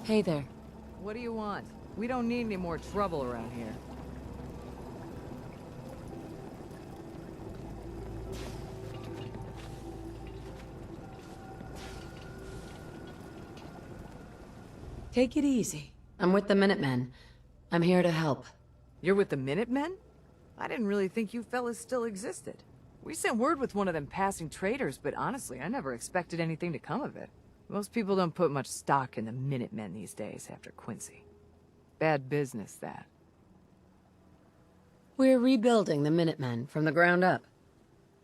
Hey there. What do you want? We don't need any more trouble around here. Take it easy. I'm with the Minutemen. I'm here to help. You're with the Minutemen? I didn't really think you fellas still existed. We sent word with one of them passing traders, but honestly, I never expected anything to come of it. Most people don't put much stock in the Minutemen these days after Quincy. Bad business, that. We're rebuilding the Minutemen from the ground up.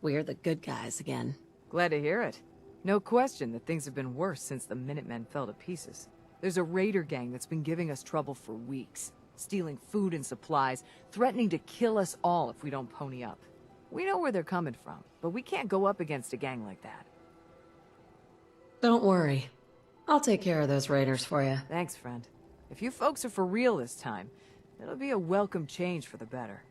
We're the good guys again. Glad to hear it. No question that things have been worse since the Minutemen fell to pieces. There's a raider gang that's been giving us trouble for weeks, stealing food and supplies, threatening to kill us all if we don't pony up. We know where they're coming from, but we can't go up against a gang like that. Don't worry. I'll take care of those raiders for you. Thanks, friend. If you folks are for real this time, it'll be a welcome change for the better.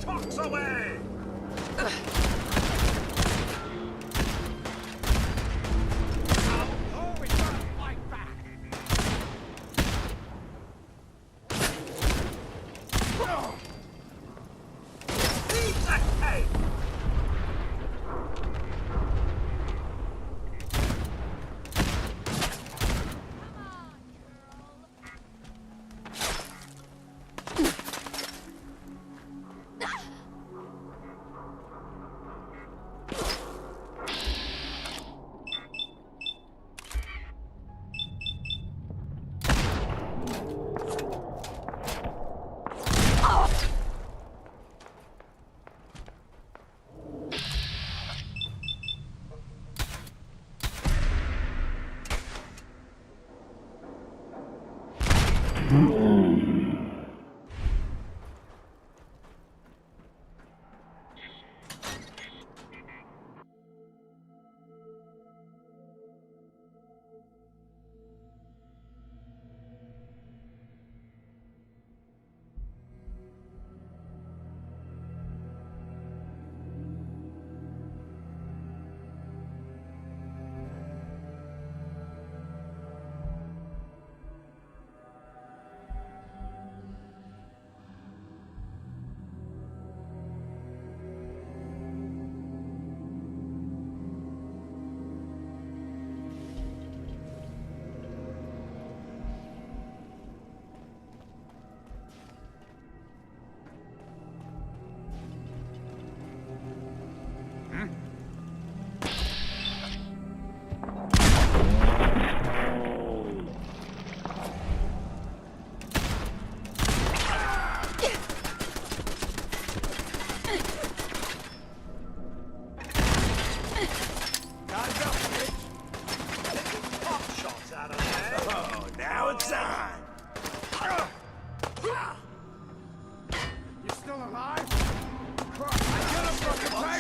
Talks away! Oh, we gotta fight back! Eat that cake!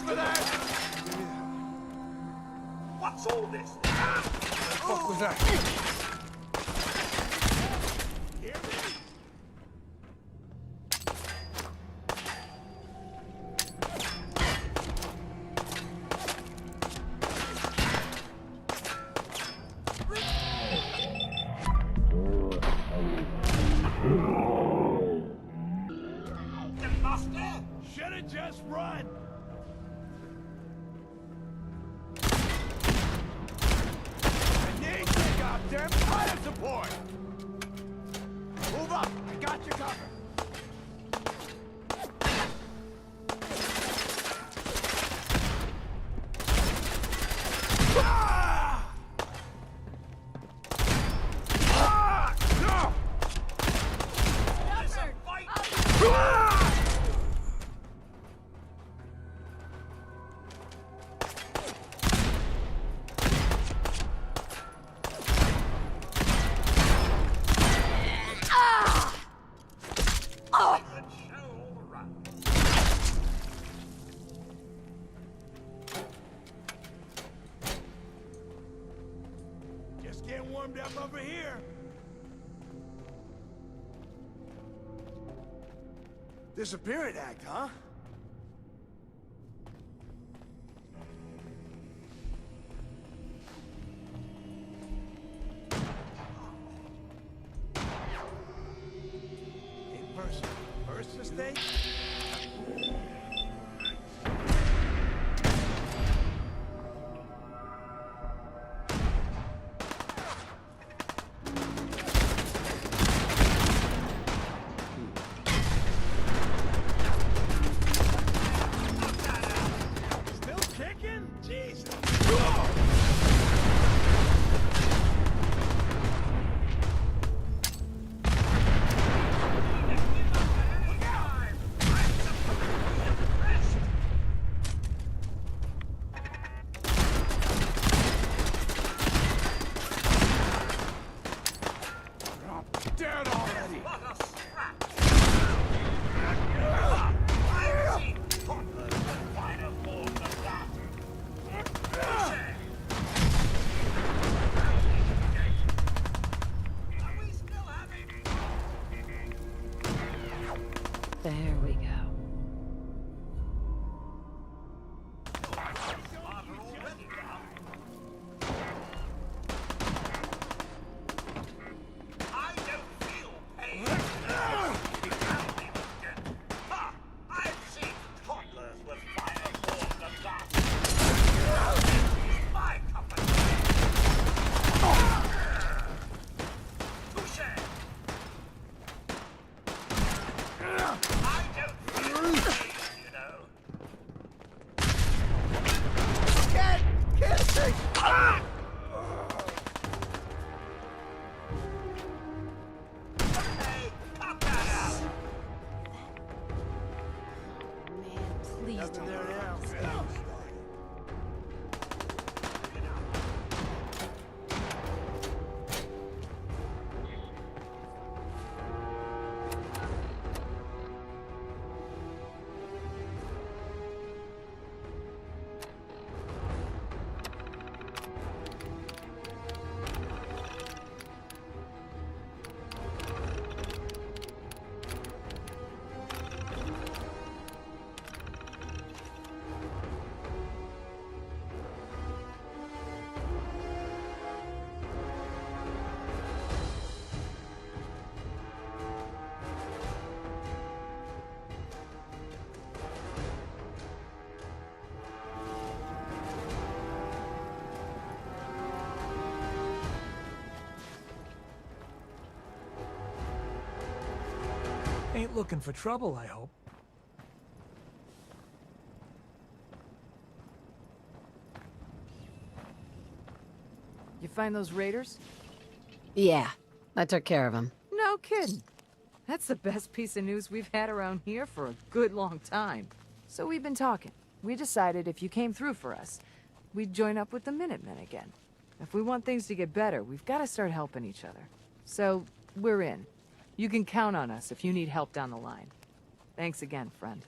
for that! What's all this? What the fuck was that? Hear me? Should've just run! I need some goddamn fire support! Move up! I got your cover! Ah! Ah! No! There's a fight! Ah! Just get warmed up over here. Disappearance act, huh? In person. First mistake? Dead already! What a scrap! I've seen toddlers with finer forms than that! Are we still having... There we go. Smarter already now. I don't feel pain. Ha! I've seen toddlers with finer forms than that. My company. Touché. I don't feel pain, you know. Can't see. Ah! Hey, cut that out. Man, please don't. Ain't looking for trouble, I hope. You find those raiders? Yeah, I took care of him. No kidding. That's the best piece of news we've had around here for a good long time. So we've been talking. We decided if you came through for us, we'd join up with the Minutemen again. If we want things to get better, we've got to start helping each other. So, we're in. You can count on us if you need help down the line. Thanks again, friend.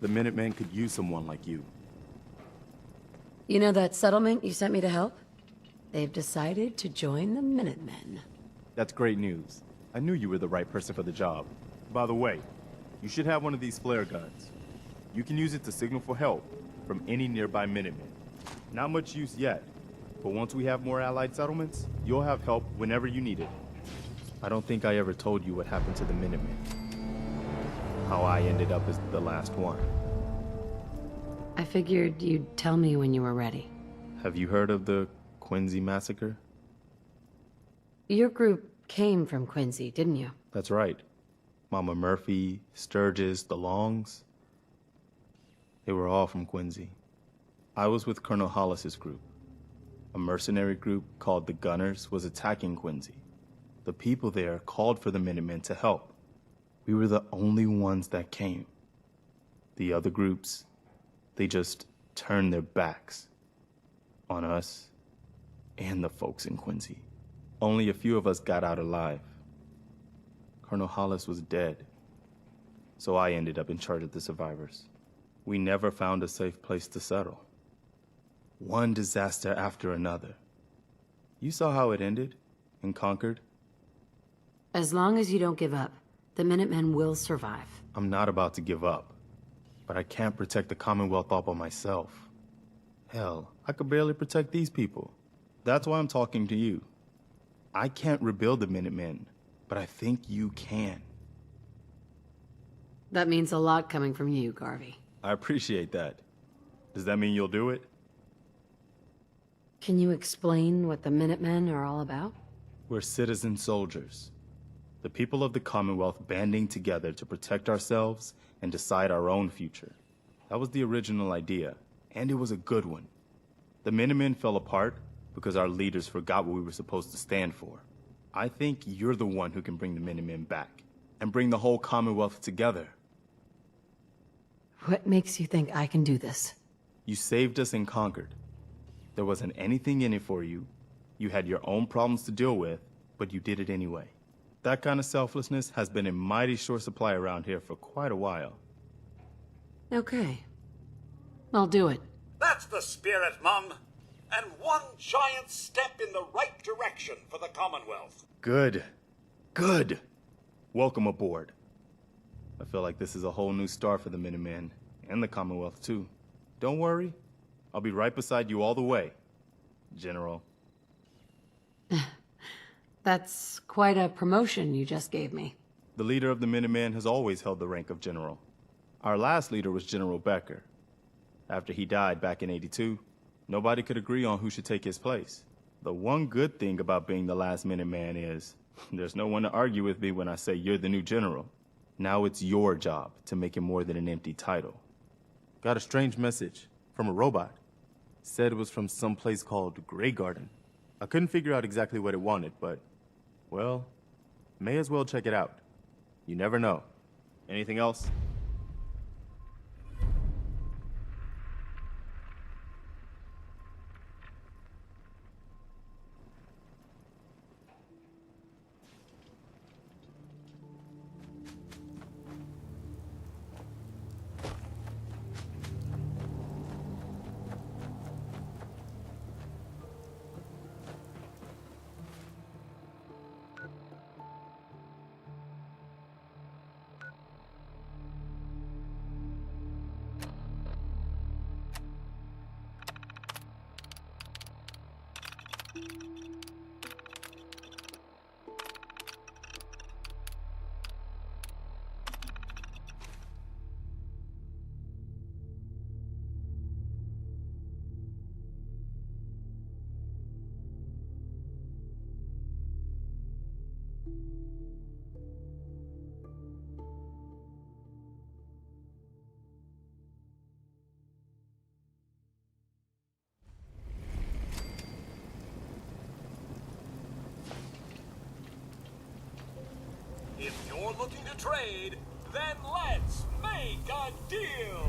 The Minutemen could use someone like you. You know that settlement you sent me to help? They've decided to join the Minutemen. That's great news. I knew you were the right person for the job. By the way, you should have one of these flare guns. You can use it to signal for help from any nearby Minutemen. Not much use yet, but once we have more allied settlements, you'll have help whenever you need it. I don't think I ever told you what happened to the Minutemen. How I ended up as the last one. I figured you'd tell me when you were ready. Have you heard of the Quincy Massacre? Your group came from Quincy, didn't you? That's right. Mama Murphy, Sturgis, the Longs. They were all from Quincy. I was with Colonel Hollis's group. A mercenary group called the Gunners was attacking Quincy. The people there called for the Minutemen to help. We were the only ones that came. The other groups, they just turned their backs on us and the folks in Quincy. Only a few of us got out alive. Colonel Hollis was dead, so I ended up in charge of the survivors. We never found a safe place to settle. One disaster after another. You saw how it ended in Concord? As long as you don't give up, the Minutemen will survive. I'm not about to give up, but I can't protect the Commonwealth all by myself. Hell, I could barely protect these people. That's why I'm talking to you. I can't rebuild the Minutemen, but I think you can. That means a lot coming from you, Garvey. I appreciate that. Does that mean you'll do it? Can you explain what the Minutemen are all about? We're citizen soldiers. The people of the Commonwealth banding together to protect ourselves and decide our own future. That was the original idea, and it was a good one. The Minutemen fell apart because our leaders forgot what we were supposed to stand for. I think you're the one who can bring the Minutemen back, and bring the whole Commonwealth together. What makes you think I can do this? You saved us in Concord. There wasn't anything in it for you. You had your own problems to deal with, but you did it anyway. That kind of selflessness has been in mighty short supply around here for quite a while. Okay. I'll do it. That's the spirit, Mum. And one giant step in the right direction for the Commonwealth. Good. Good. Welcome aboard. I feel like this is a whole new start for the Minutemen, and the Commonwealth too. Don't worry. I'll be right beside you all the way, General. That's quite a promotion you just gave me. The leader of the Minutemen has always held the rank of General. Our last leader was General Becker. After he died back in '82, nobody could agree on who should take his place. The one good thing about being the last Minuteman is, there's no one to argue with me when I say you're the new general. Now it's your job to make it more than an empty title. Got a strange message from a robot. Said it was from some place called Grey Garden. I couldn't figure out exactly what it wanted, but, well, may as well check it out. You never know. Anything else? If you're looking to trade, then let's make a deal.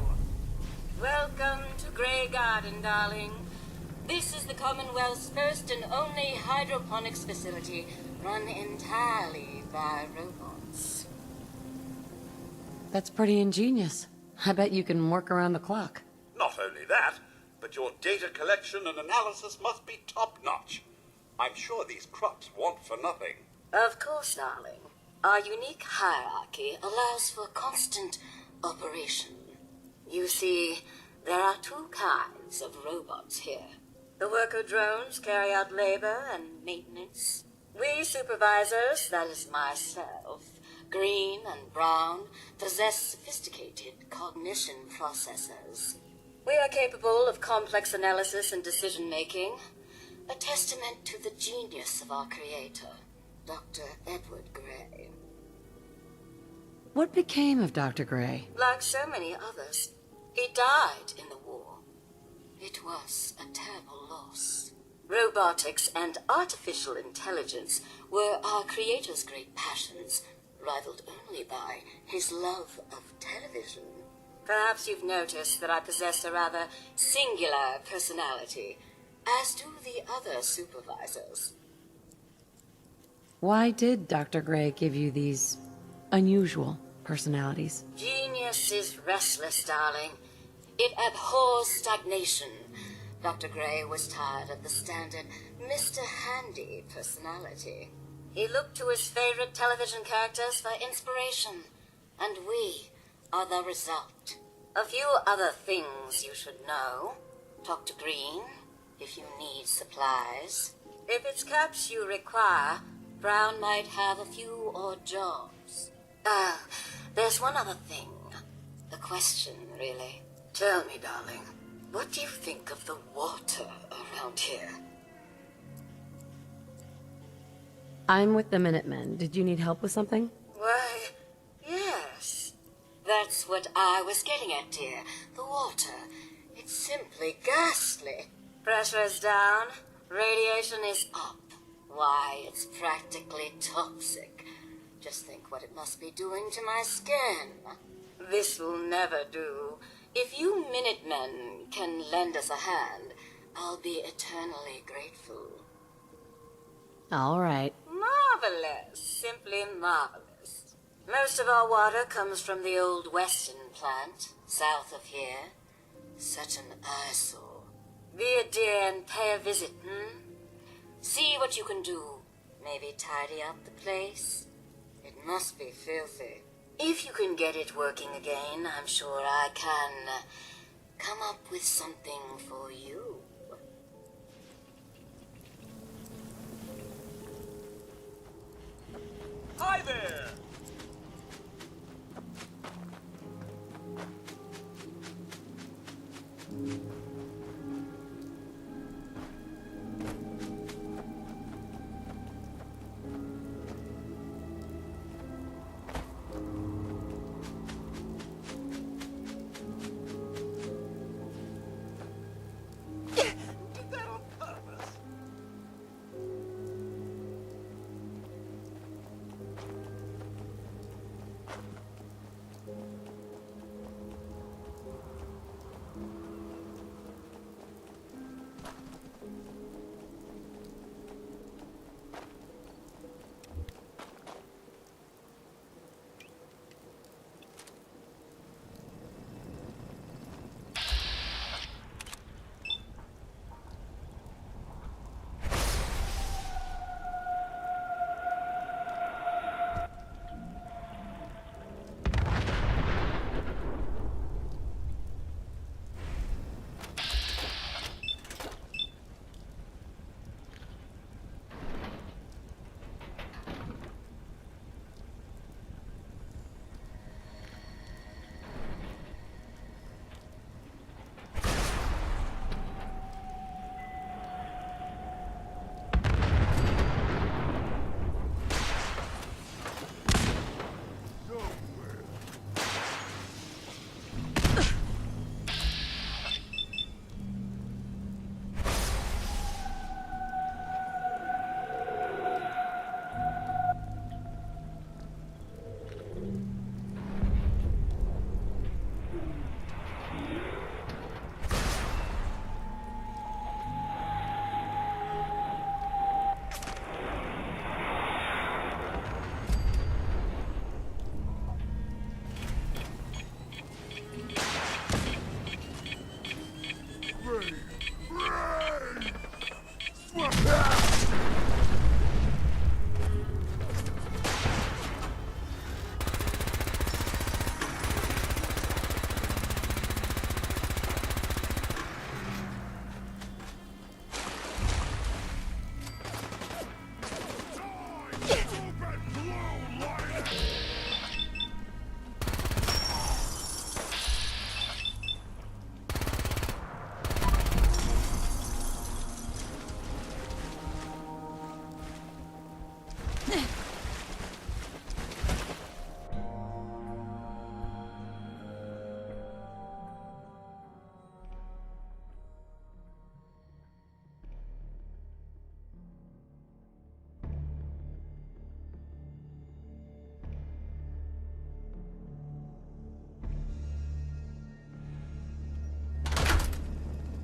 Welcome to Grey Garden, darling. This is the Commonwealth's first and only hydroponics facility, run entirely by robots. That's pretty ingenious. I bet you can work around the clock. Not only that, but your data collection and analysis must be top-notch. I'm sure these Krupps want for nothing. Of course, darling. Our unique hierarchy allows for constant operation. You see, there are two kinds of robots here. The worker drones carry out labor and maintenance. We supervisors, that is myself, Green and Brown, possess sophisticated cognition processors. We are capable of complex analysis and decision-making, a testament to the genius of our creator, Dr. Edward Gray. What became of Dr. Gray? Like so many others, he died in the war. It was a terrible loss. Robotics and artificial intelligence were our creator's great passions, rivaled only by his love of television. Perhaps you've noticed that I possess a rather singular personality, as do the other supervisors. Why did Dr. Gray give you these unusual personalities? Genius is restless, darling. It abhors stagnation. Dr. Gray was tired of the standard Mr. Handy personality. He looked to his favorite television characters for inspiration, and we are the result. A few other things you should know. Talk to Green if you need supplies. If it's caps you require, Brown might have a few odd jobs. There's one other thing. The question, really. Tell me, darling, what do you think of the water around here? I'm with the Minutemen. Did you need help with something? Why, yes. That's what I was getting at, dear. The water. It's simply ghastly. Pressure's down. Radiation is up. Why, it's practically toxic. Just think what it must be doing to my skin. This will never do. If you Minutemen can lend us a hand, I'll be eternally grateful. All right. Marvelous. Simply marvelous. Most of our water comes from the old Weston plant, south of here. Such an eyesore. Be a dear and pay a visit, See what you can do. Maybe tidy up the place. It must be filthy. If you can get it working again, I'm sure I can come up with something for you. Hi there! Did that on purpose?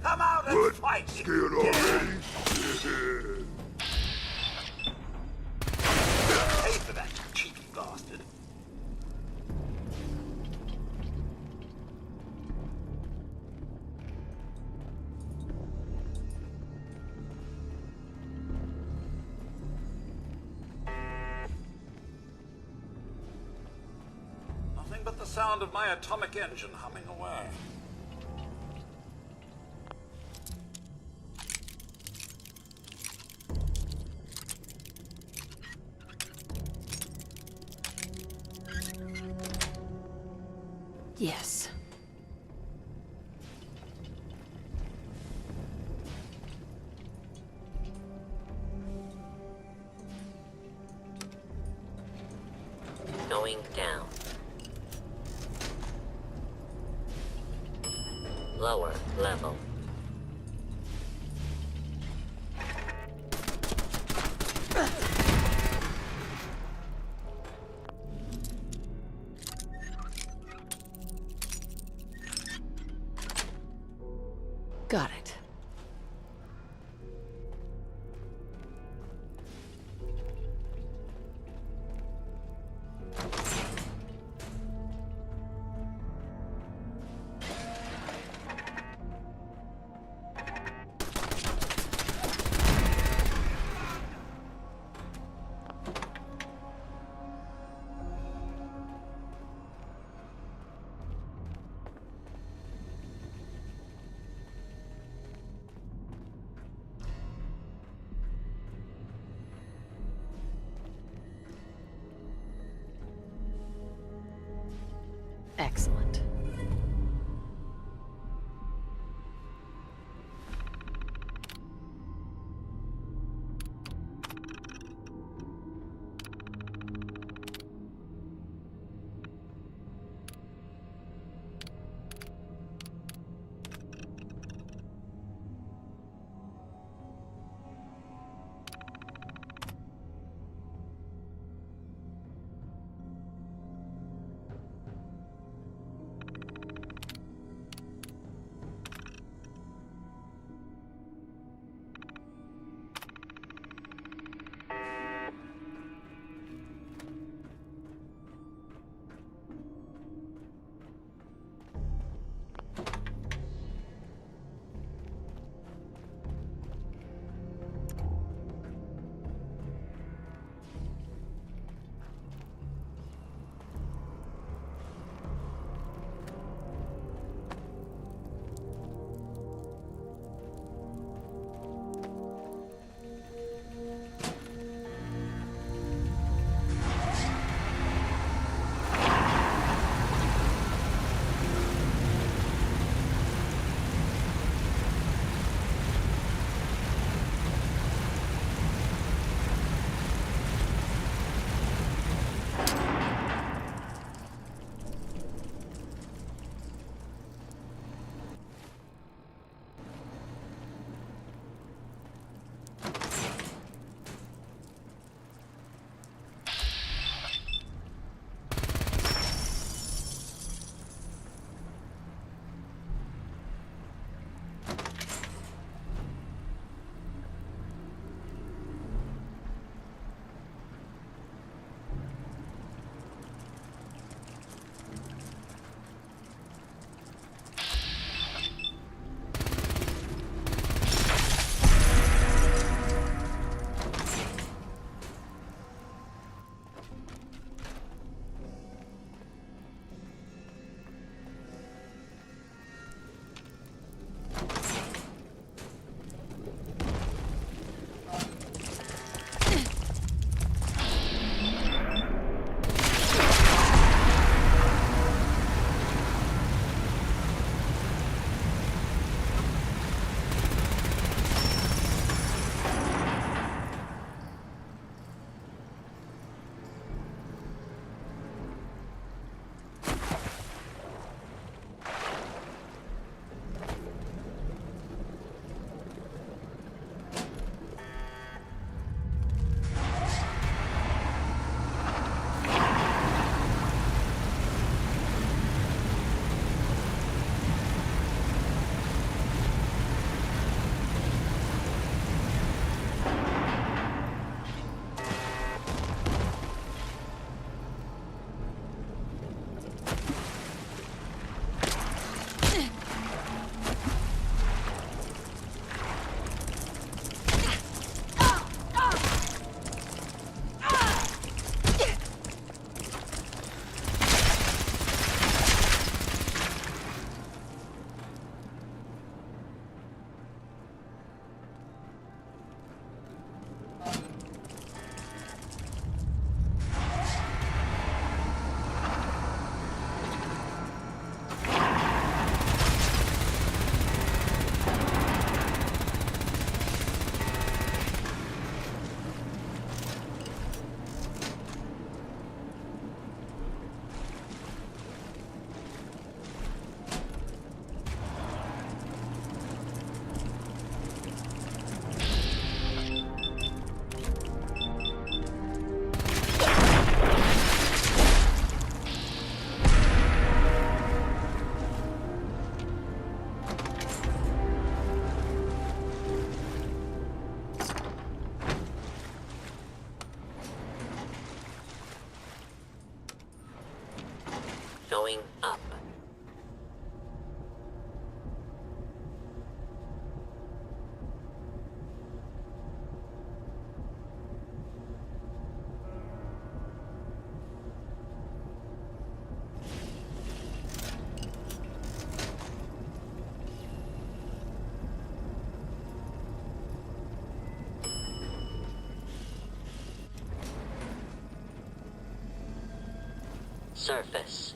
Come out and fight! Scared already? Pay for that, you cheeky bastard. Nothing but the sound of my atomic engine humming away. Yes. Going down. Lower level. Got it. Excellent. Going up. Surface.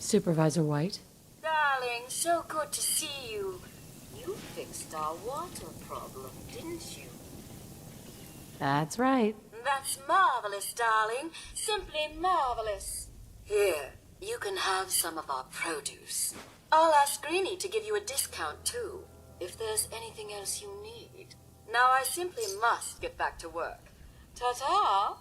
Supervisor White? Darling, so good to see you. You fixed our water problem, didn't you? That's right. That's marvelous, darling. Simply marvelous. Here, you can have some of our produce. I'll ask Greenie to give you a discount, too, if there's anything else you need. Now I simply must get back to work. Ta-ta!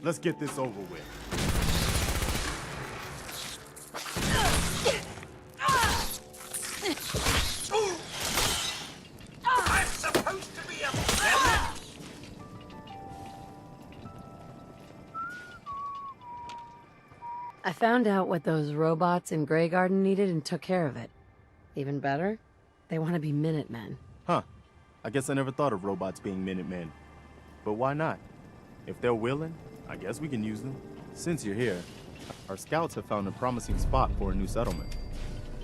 Let's get this over with. I'm supposed to be a villain! I found out what those robots in Grey Garden needed and took care of it. Even better, they want to be Minutemen. Huh. I guess I never thought of robots being Minutemen. But why not? If they're willing, I guess we can use them. Since you're here, our scouts have found a promising spot for a new settlement.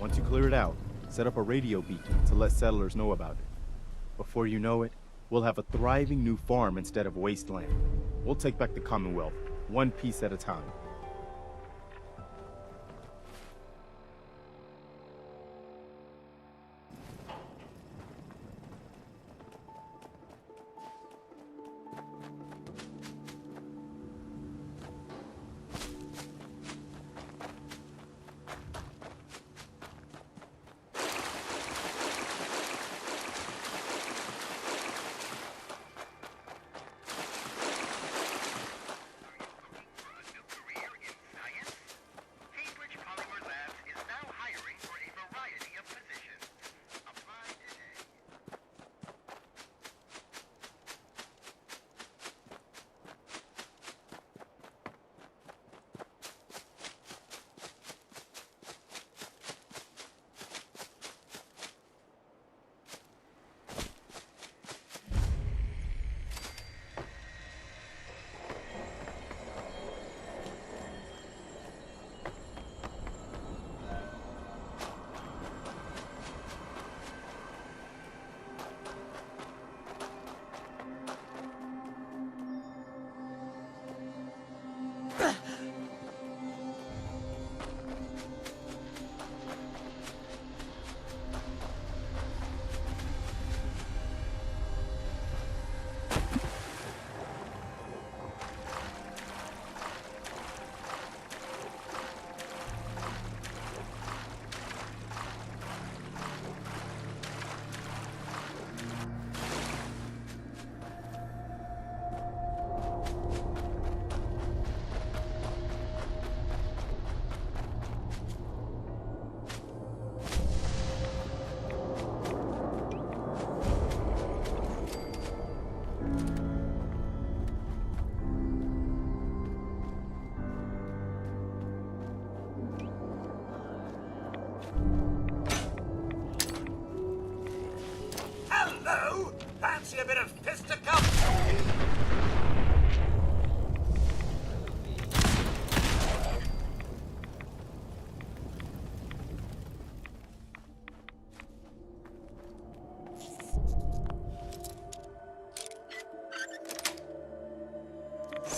Once you clear it out, set up a radio beacon to let settlers know about it. Before you know it, we'll have a thriving new farm instead of wasteland. We'll take back the Commonwealth, one piece at a time.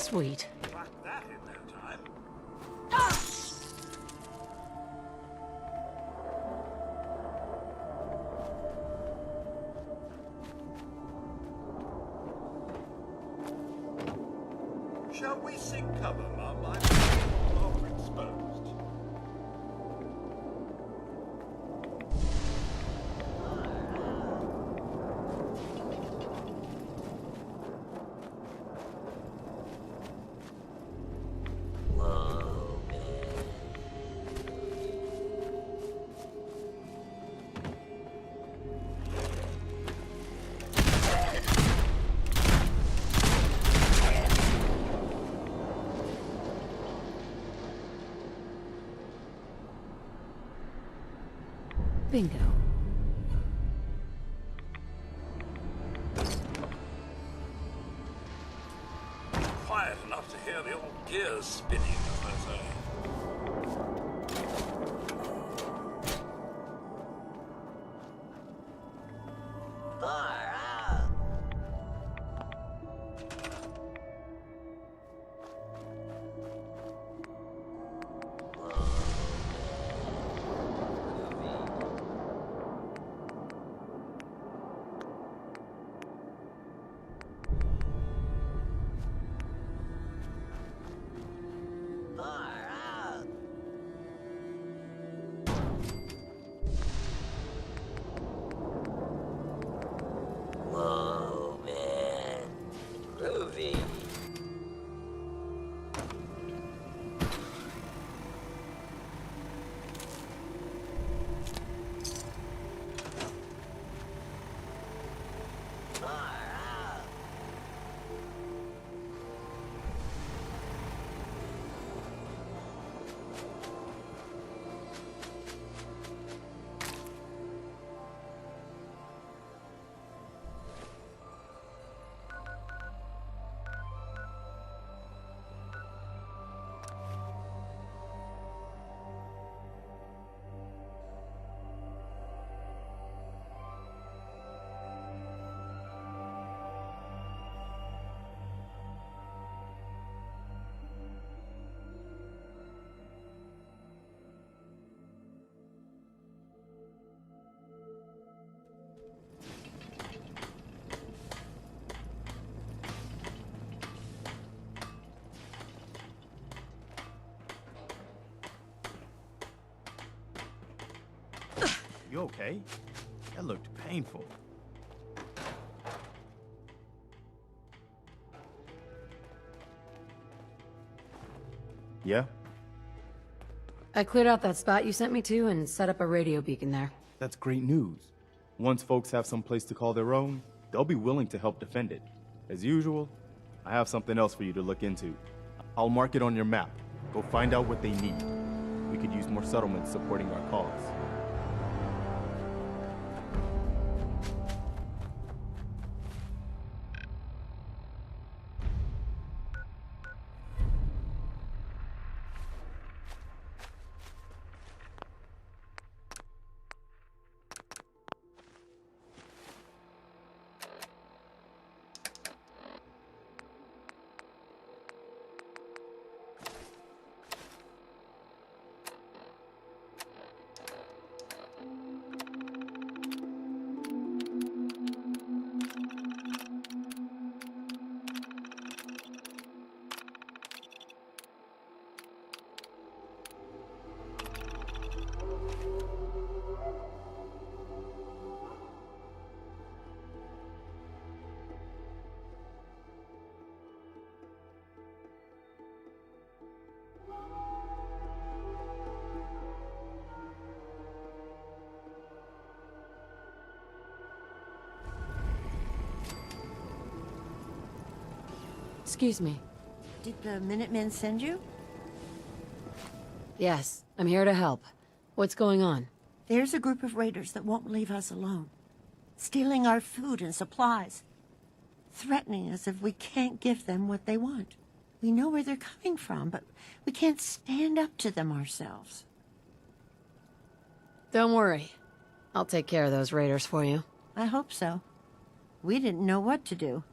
Sweet. Crack that in no time. Shall we seek cover, Mum? I'm overexposed. Whoa, man. Bingo. Quiet enough to hear the old gears spinning, as they say. Far out. Far out. Whoa, man. Groovy. Far out. You okay? That looked painful. Yeah? I cleared out that spot you sent me to and set up a radio beacon there. That's great news. Once folks have some place to call their own, they'll be willing to help defend it. As usual, I have something else for you to look into. I'll mark it on your map. Go find out what they need. We could use more settlements supporting our cause. Excuse me. Did the Minutemen send you? Yes, I'm here to help. What's going on? There's a group of raiders that won't leave us alone. Stealing our food and supplies. Threatening us if we can't give them what they want. We know where they're coming from, but we can't stand up to them ourselves. Don't worry. I'll take care of those raiders for you. I hope so. We didn't know what to do.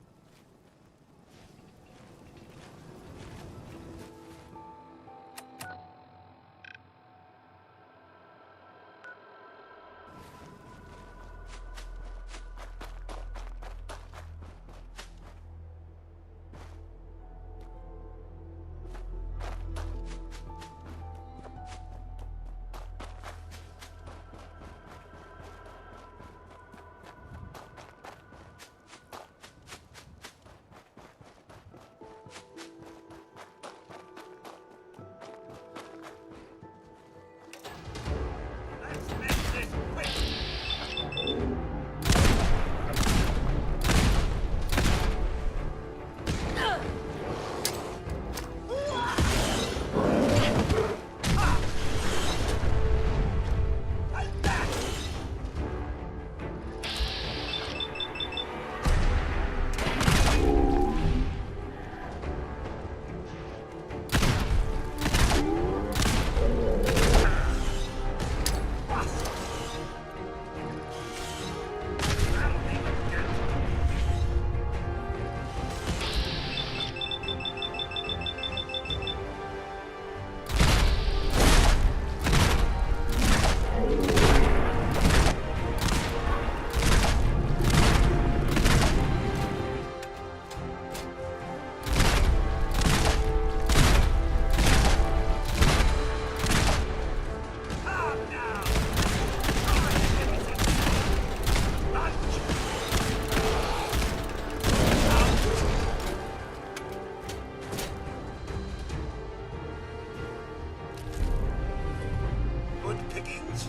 means.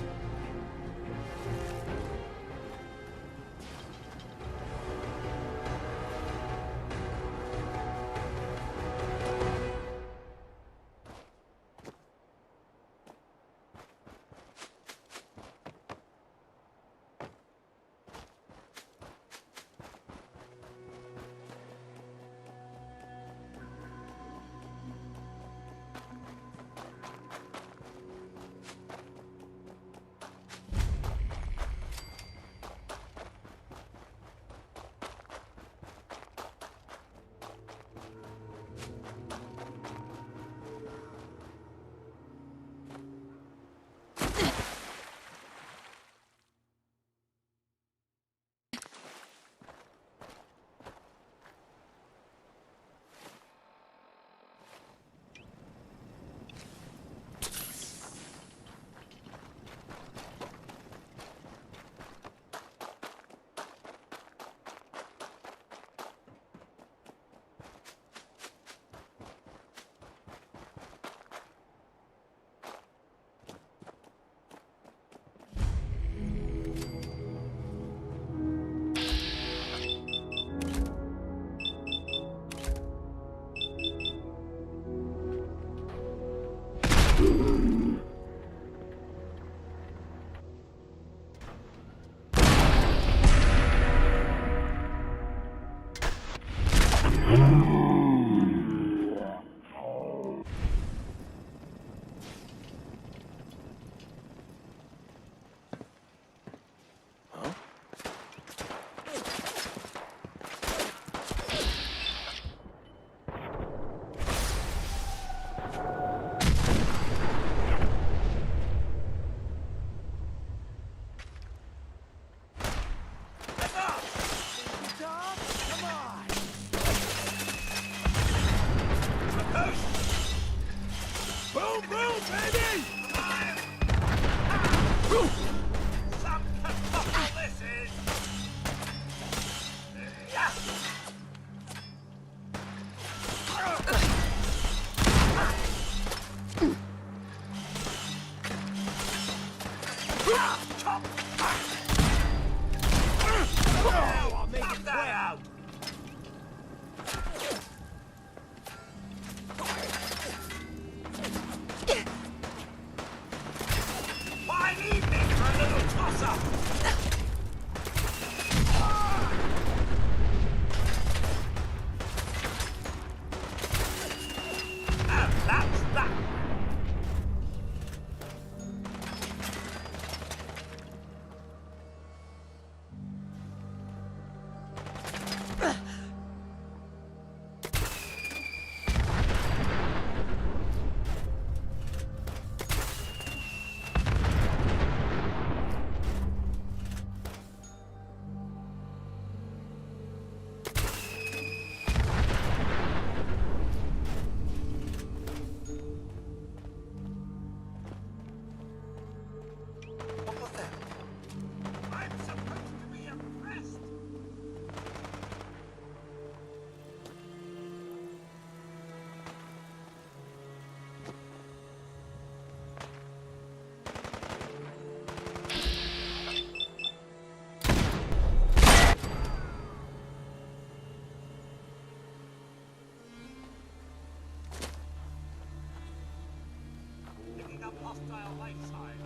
Hostile life sign.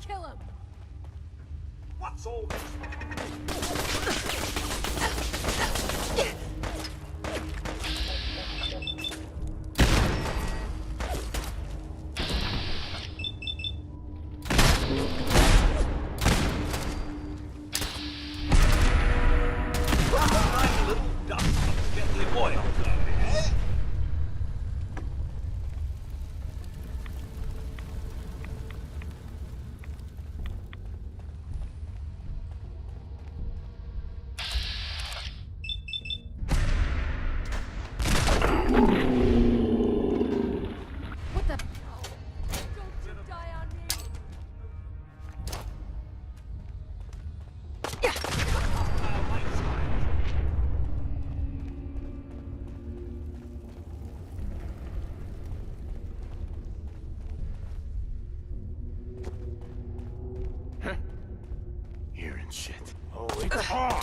Kill him! What's all this? Tiny little dust to get the oil flowing, eh? What the? Don't you die on me! Hearing shit. Oh, it's on!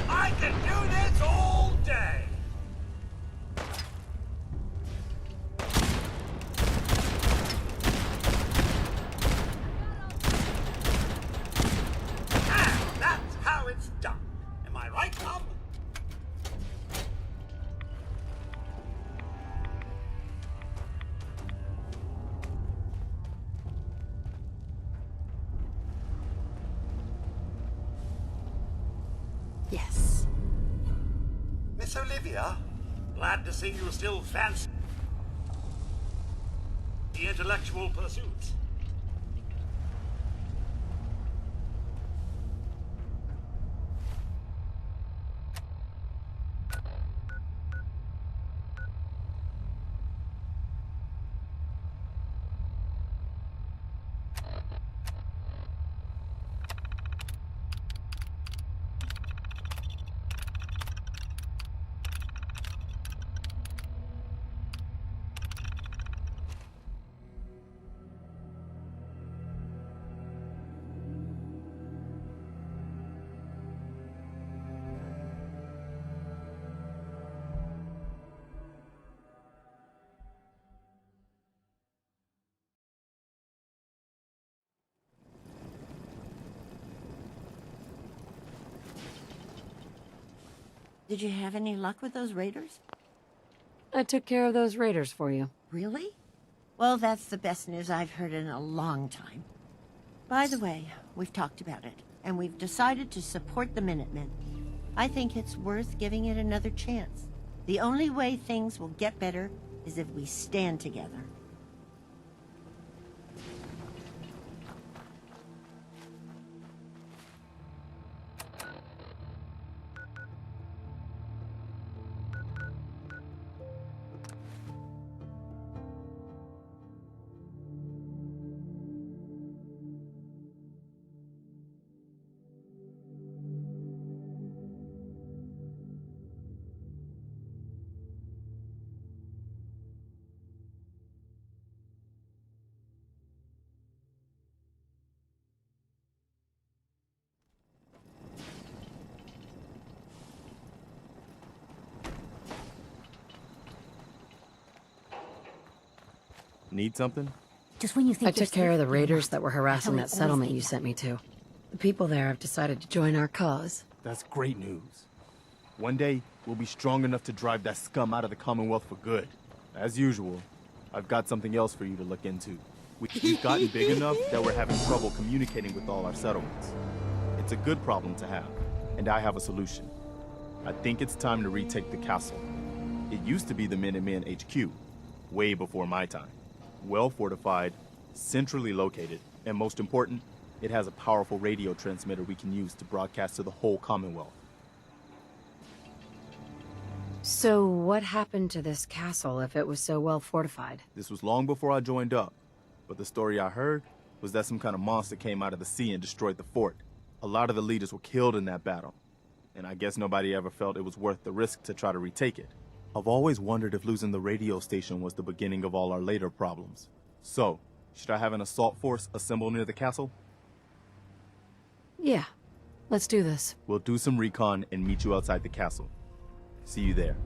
I can do this all day! And that's how it's done. Am I right, Mum? Yes. Miss Olivia, glad to see you still fancy the intellectual pursuits. Did you have any luck with those raiders? I took care of those raiders for you. Really? Well, that's the best news I've heard in a long time. By the way, we've talked about it, and we've decided to support the Minutemen. I think it's worth giving it another chance. The only way things will get better is if we stand together. Need something? Just when you think I took care of the raiders that were harassing that settlement you sent me to. The people there have decided to join our cause. That's great news. One day, we'll be strong enough to drive that scum out of the Commonwealth for good. As usual, I've got something else for you to look into. We've gotten big enough that we're having trouble communicating with all our settlements. It's a good problem to have, and I have a solution. I think it's time to retake the castle. It used to be the Minutemen HQ, way before my time. Well fortified, centrally located, and most important, it has a powerful radio transmitter we can use to broadcast to the whole Commonwealth. So what happened to this castle if it was so well fortified? This was long before I joined up, but the story I heard was that some kind of monster came out of the sea and destroyed the fort. A lot of the leaders were killed in that battle, and I guess nobody ever felt it was worth the risk to try to retake it. I've always wondered if losing the radio station was the beginning of all our later problems. So, should I have an assault force assemble near the castle? Yeah, let's do this. We'll do some recon and meet you outside the castle. See you there.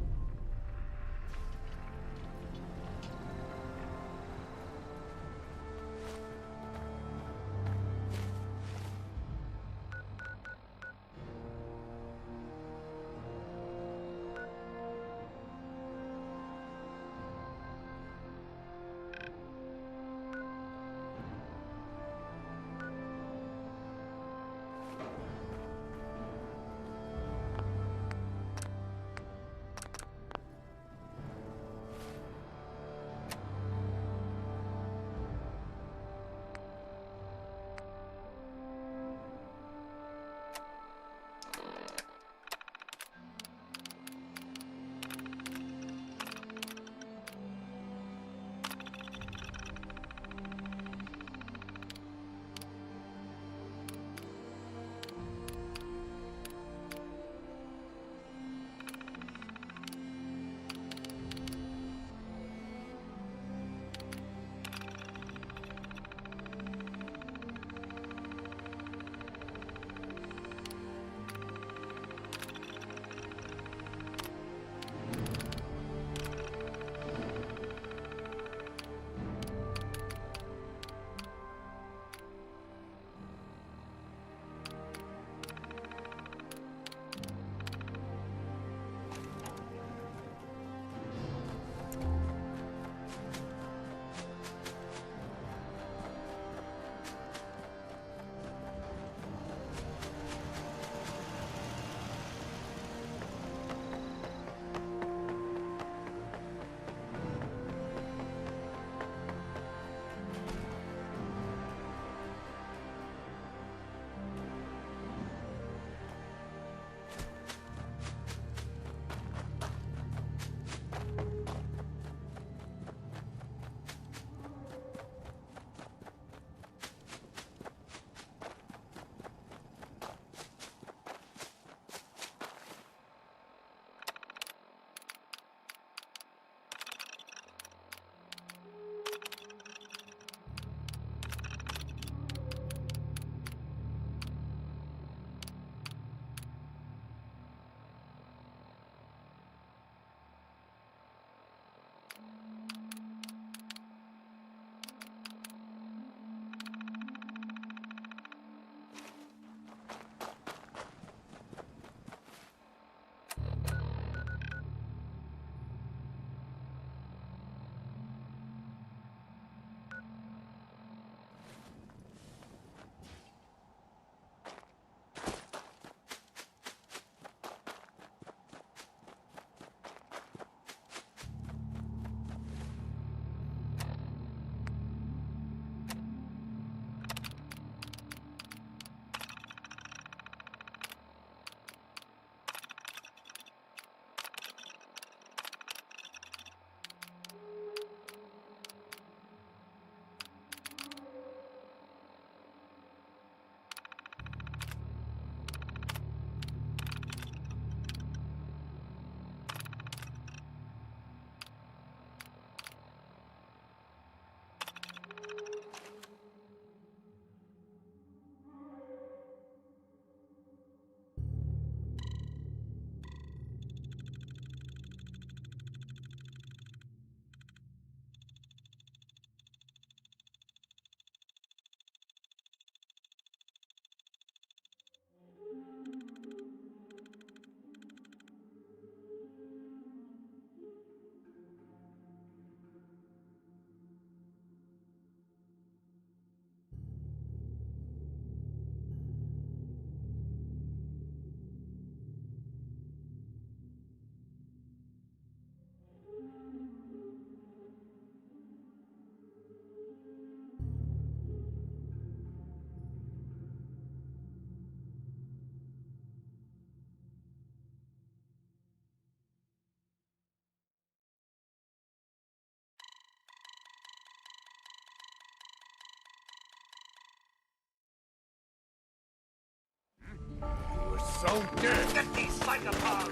so dead. Get these psychopaths!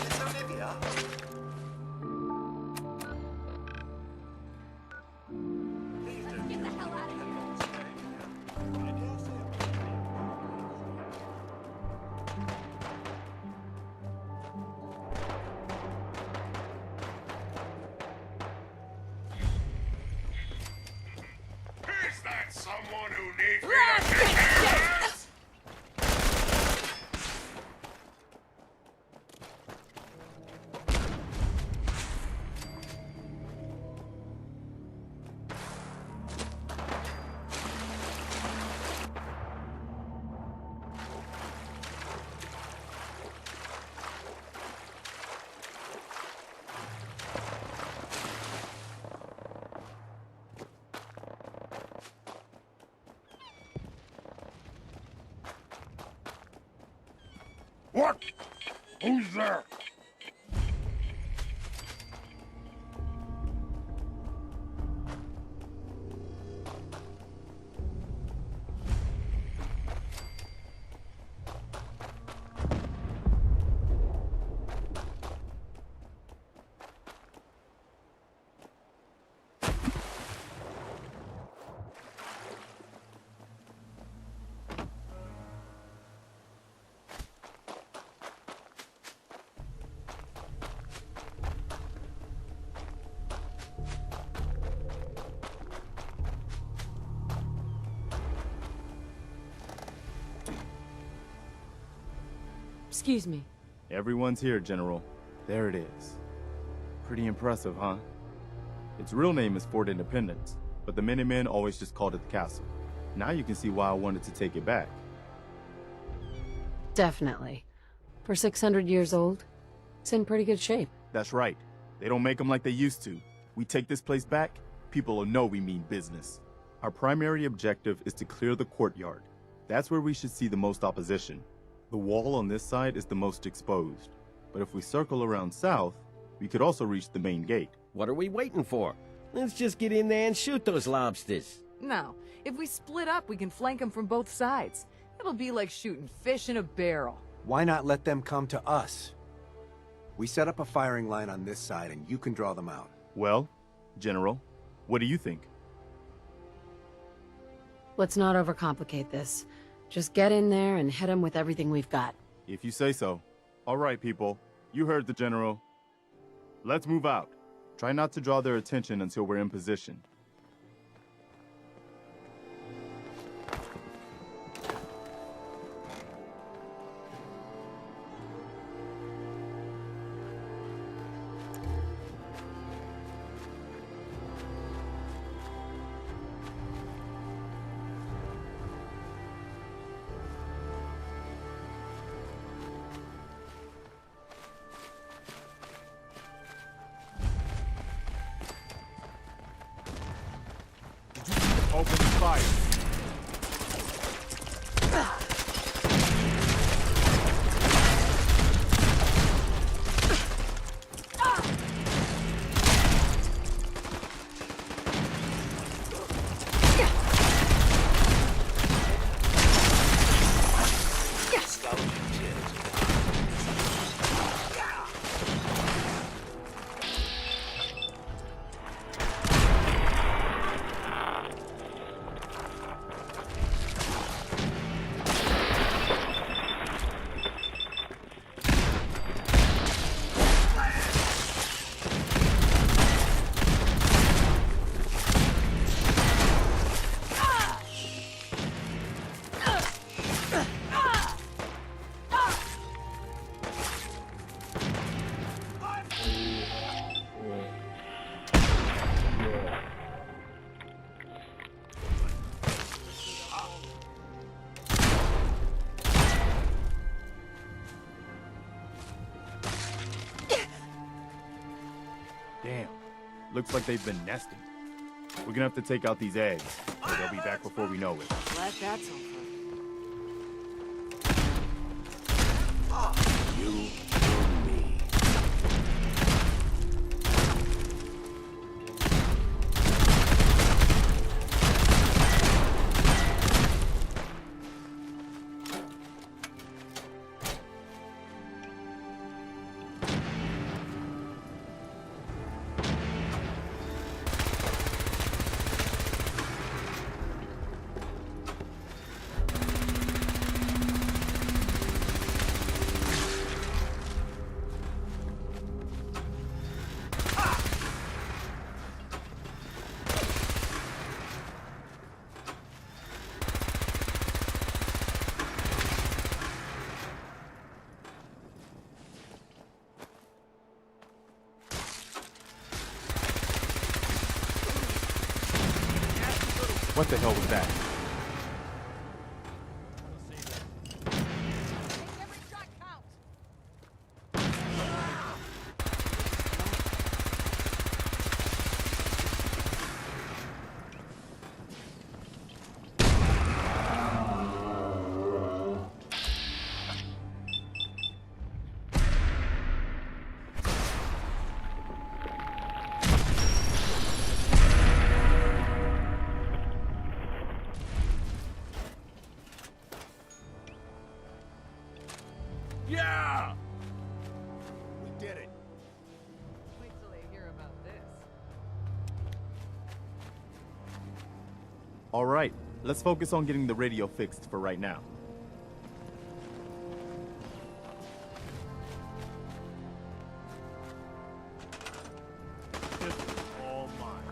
It's Olivia. Please don't get the hell out of here. I dare say Is that someone who needs me to kick their ass? What? Who's there? Excuse me. Everyone's here, General. There it is. Pretty impressive, huh? Its real name is Fort Independence, but the Minutemen always just called it the castle. Now you can see why I wanted to take it back. Definitely. For 600 years old, it's in pretty good shape. That's right. They don't make them like they used to. We take this place back, people will know we mean business. Our primary objective is to clear the courtyard. That's where we should see the most opposition. The wall on this side is the most exposed. But if we circle around south, we could also reach the main gate. What are we waiting for? Let's just get in there and shoot those lobsters. No, if we split up, we can flank them from both sides. It'll be like shooting fish in a barrel. Why not let them come to us? We set up a firing line on this side and you can draw them out. Well, General, what do you think? Let's not overcomplicate this. Just get in there and hit them with everything we've got. If you say so. All right, people. You heard the General. Let's move out. Try not to draw their attention until we're in position. Open fire. Damn. Looks like they've been nesting. We're gonna have to take out these eggs, or they'll be back before we know it. Glad that's over. You and me. What the hell was that? Yeah! We did it. Wait till they hear about this. All right, let's focus on getting the radio fixed for right now. This is all mine.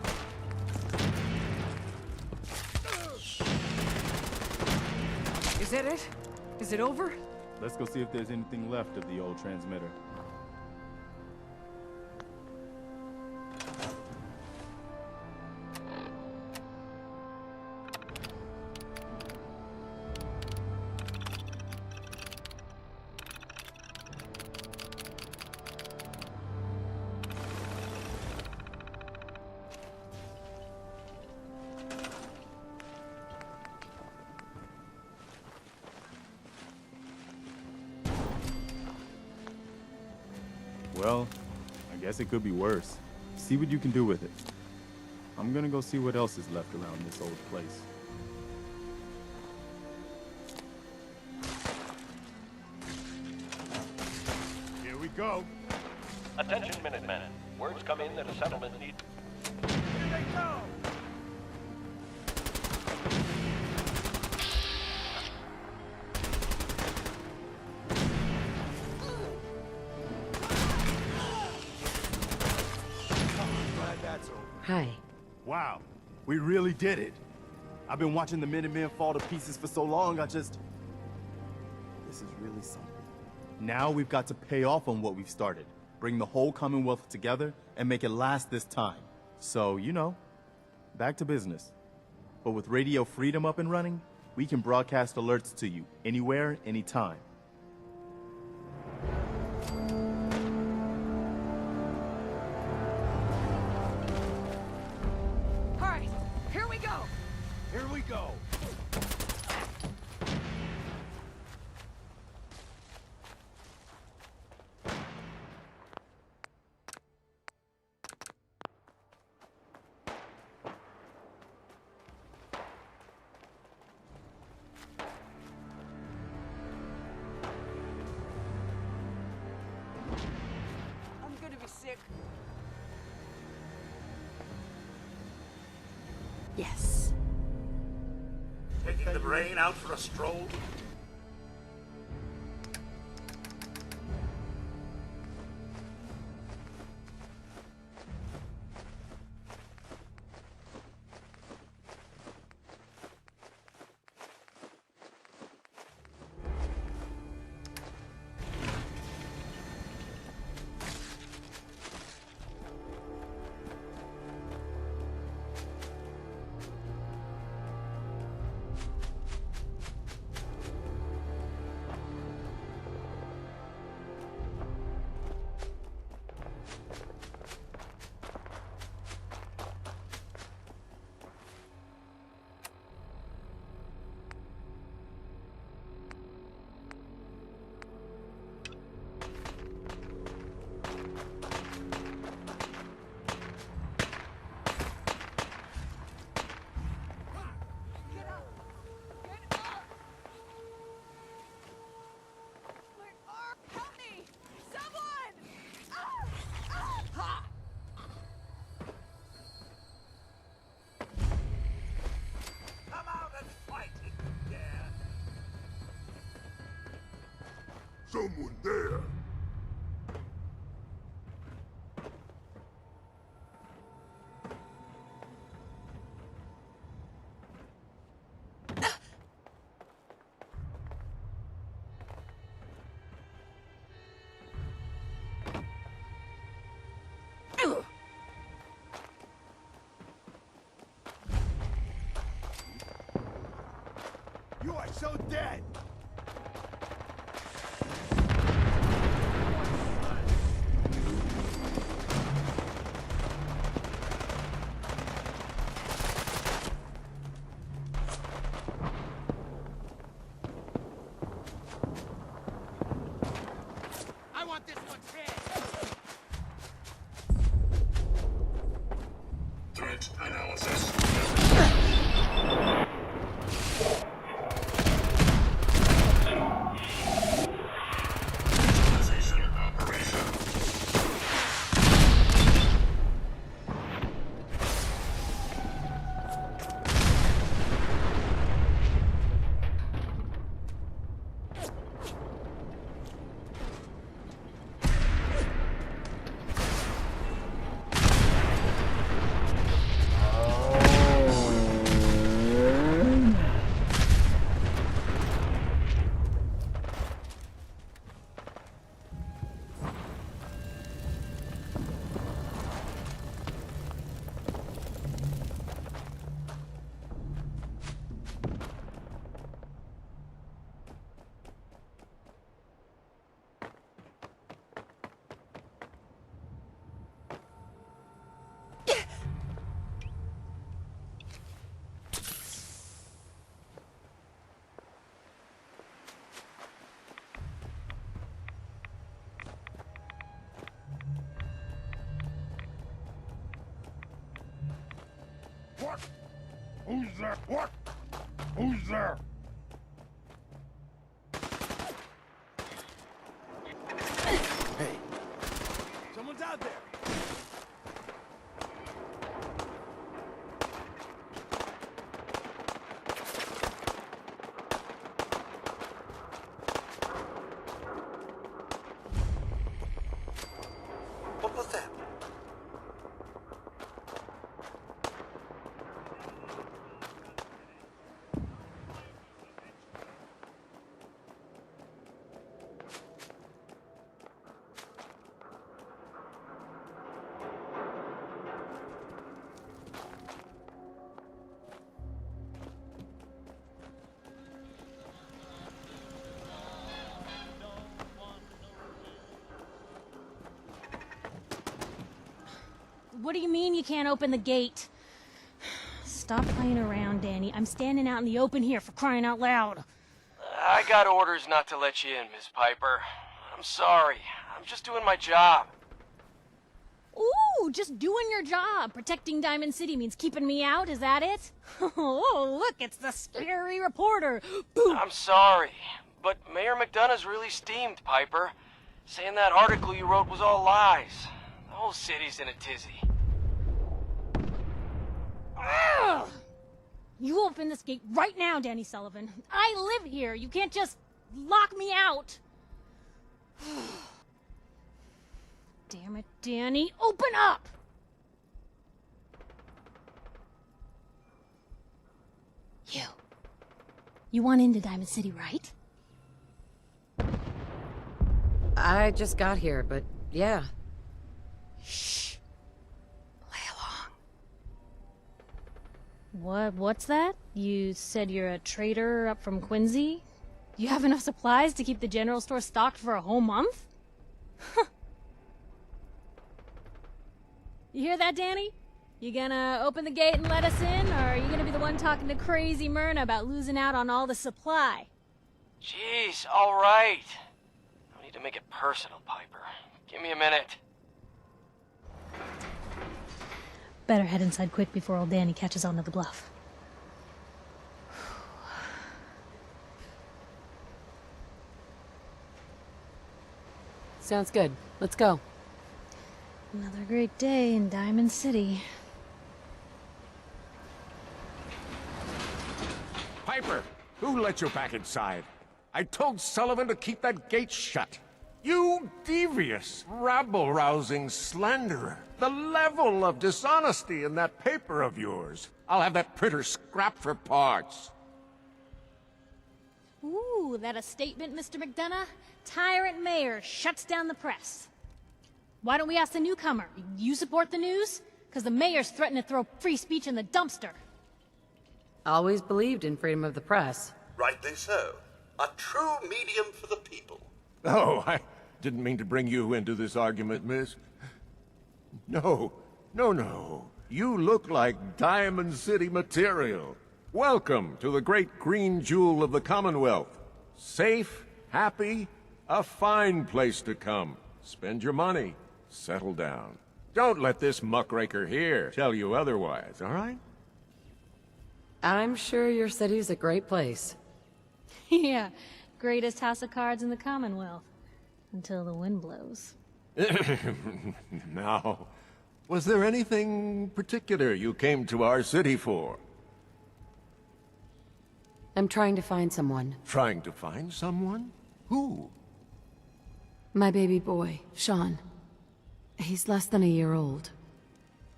Is that it? Is it over? Let's go see if there's anything left of the old transmitter. Well, I guess it could be worse. See what you can do with it. I'm gonna go see what else is left around this old place. Here we go. Attention, Minutemen. Words come in that a settlement needs... Here they go! Glad that's over. Hi. Wow, we really did it. I've been watching the Minutemen fall to pieces for so long, this is really something. Now we've got to pay off on what we've started, bring the whole Commonwealth together, and make it last this time. So, you know, back to business. But with Radio Freedom up and running, we can broadcast alerts to you, anywhere, anytime. All right, here we go. Here we go. I'm gonna be sick. Yes. Taking the brain out for a stroll? someone there. You are so dead! I want this one's head! Threat analysis. Neutralization operation. What? Who's there? What? Who's there? Hey, someone's out there! What was that? What do you mean you can't open the gate? Stop playing around, Danny. I'm standing out in the open here, for crying out loud. I got orders not to let you in, Miss Piper. I'm sorry. I'm just doing my job. Ooh, just doing your job. Protecting Diamond City means keeping me out, is that it? Oh, look, it's the scary reporter. Boom. I'm sorry, but Mayor McDonough's really steamed, Piper. Saying that article you wrote was all lies. The whole city's in a tizzy. Ugh. You open this gate right now, Danny Sullivan. I live here. You can't just lock me out. Damn it, Danny. Open up! You want into Diamond City, right? I just got here, but yeah. Shh. Play along. What's that? You said you're a trader up from Quincy? You have enough supplies to keep the general store stocked for a whole month? You hear that, Danny? You gonna open the gate and let us in, or are you gonna be the one talking to crazy Myrna about losing out on all the supply? Jeez, all right. No need to make it personal, Piper. Give me a minute. Better head inside quick before old Danny catches on to the bluff. Sounds good. Let's go. Another great day in Diamond City. Piper, who let you back inside? I told Sullivan to keep that gate shut. You devious, rabble-rousing slanderer. The level of dishonesty in that paper of yours. I'll have that printer scrapped for parts. Ooh, that a statement, Mr. McDonough? Tyrant mayor shuts down the press. Why don't we ask the newcomer? You support the news? Because the mayor's threatened to throw free speech in the dumpster. Always believed in freedom of the press. Rightly so. A true medium for the people. Oh, I didn't mean to bring you into this argument, miss. No. You look like Diamond City material. Welcome to the great green jewel of the Commonwealth. Safe, happy, a fine place to come. Spend your money. Settle down. Don't let this muckraker here tell you otherwise, all right? I'm sure your city's a great place. Yeah, greatest house of cards in the Commonwealth. Until the wind blows. Now, was there anything particular you came to our city for? I'm trying to find someone. Trying to find someone? Who? My baby boy, Sean. He's less than a year old.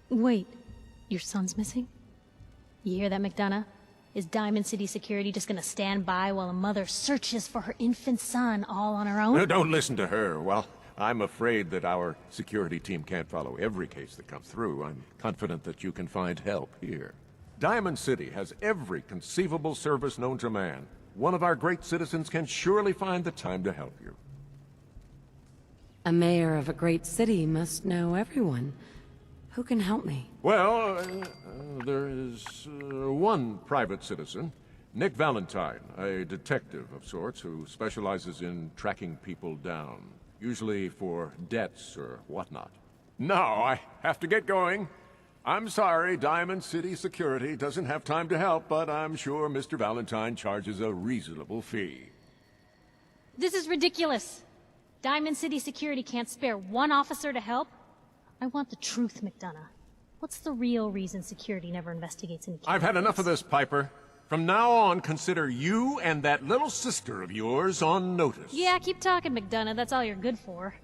Wait, your son's missing? You hear that, McDonough? Is Diamond City Security just gonna stand by while a mother searches for her infant son all on her own? No, don't listen to her. Well, I'm afraid that our security team can't follow every case that comes through. I'm confident that you can find help here. Diamond City has every conceivable service known to man. One of our great citizens can surely find the time to help you. A mayor of a great city must know everyone. Who can help me? Well, there is one private citizen, Nick Valentine, a detective of sorts who specializes in tracking people down, usually for debts or whatnot. Now, I have to get going. I'm sorry, Diamond City Security doesn't have time to help, but I'm sure Mr. Valentine charges a reasonable fee. This is ridiculous. Diamond City Security can't spare one officer to help? I want the truth, McDonough. What's the real reason security never investigates any cases? I've had enough of this, Piper. From now on, consider you and that little sister of yours on notice. Yeah, keep talking, McDonough. That's all you're good for.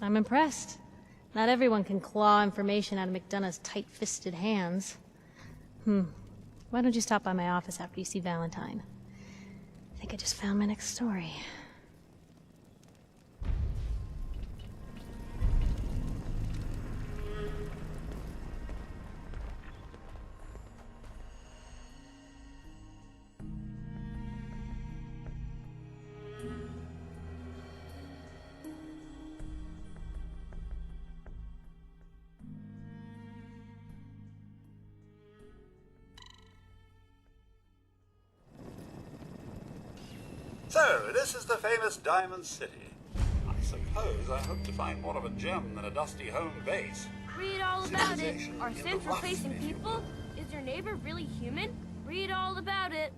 I'm impressed. Not everyone can claw information out of McDonough's tight-fisted hands. Why don't you stop by my office after you see Valentine? I think I just found my next story. So, this is the famous Diamond City. I suppose I hope to find more of a gem than a dusty home base. Read all about it. Are synths replacing people? Is your neighbor really human? Read all about it.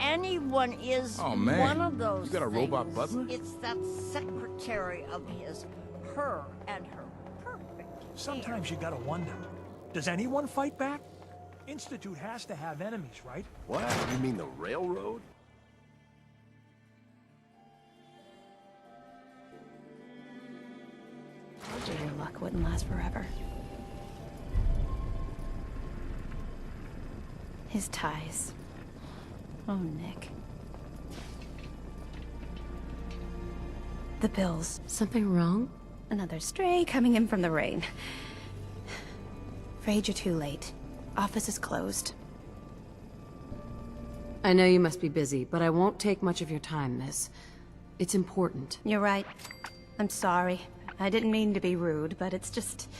Anyone is Oh, man. one of those You got a robot things, butler? It's that secretary of his, her and her perfect Sometimes you gotta wonder, does anyone fight back? Institute has to have enemies, right? What? You mean the railroad? Told you your luck wouldn't last forever. His ties. Oh, Nick. The bills. Something wrong? Another stray coming in from the rain. Afraid you're too late. Office is closed. I know you must be busy, but I won't take much of your time, miss. It's important. You're right. I'm sorry. I didn't mean to be rude, but it's just...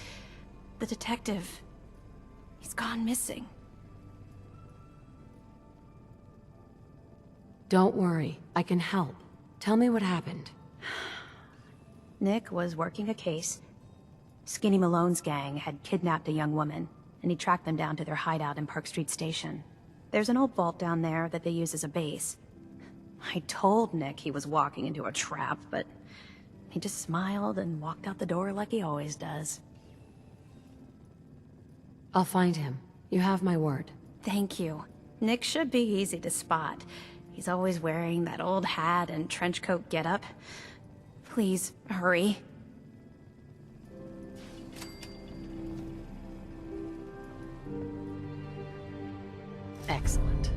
the detective... he's gone missing. Don't worry. I can help. Tell me what happened. Nick was working a case. Skinny Malone's gang had kidnapped a young woman, and he tracked them down to their hideout in Park Street Station. There's an old vault down there that they use as a base. I told Nick he was walking into a trap, but he just smiled and walked out the door like he always does. I'll find him. You have my word. Thank you. Nick should be easy to spot. He's always wearing that old hat and trench coat getup. Please, hurry. Excellent.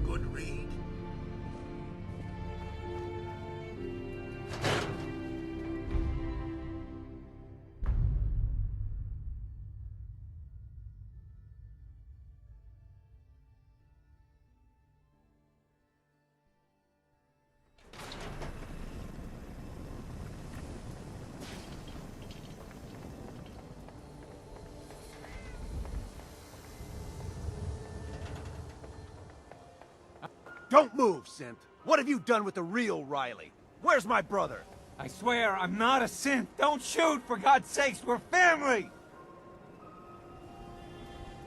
Good read. Don't move, Synth. What have you done with the real Riley? Where's my brother? I swear, I'm not a synth. Don't shoot, for God's sakes, we're family!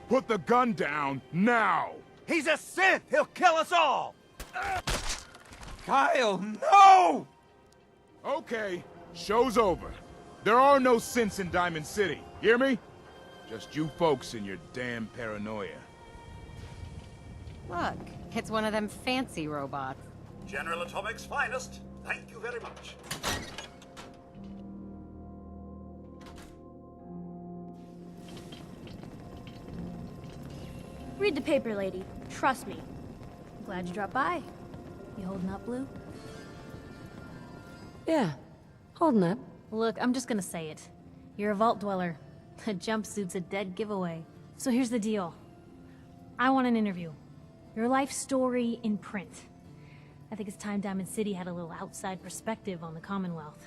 Put the gun down, now! He's a synth! He'll kill us all! Kyle, no! Okay, show's over. There are no synths in Diamond City, hear me? Just you folks and your damn paranoia. Look, it's one of them fancy robots. General Atomic's finest. Thank you very much. Read the paper, lady. Trust me. Glad you dropped by. You holding up, Blue? Yeah, holding up. Look, I'm just gonna say it. You're a vault dweller. A jumpsuit's a dead giveaway. So here's the deal. I want an interview. Your life story in print. I think it's time Diamond City had a little outside perspective on the Commonwealth.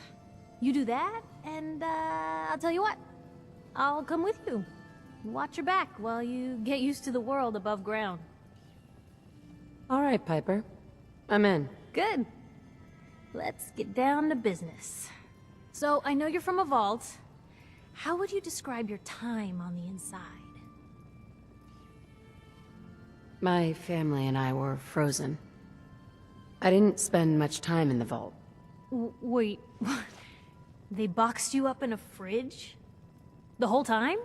You do that, and I'll tell you what. I'll come with you. Watch your back while you get used to the world above ground. All right, Piper. I'm in. Good. Let's get down to business. So, I know you're from a vault. How would you describe your time on the inside? My family and I were frozen. I didn't spend much time in the vault. Wait, they boxed you up in a fridge? The whole time?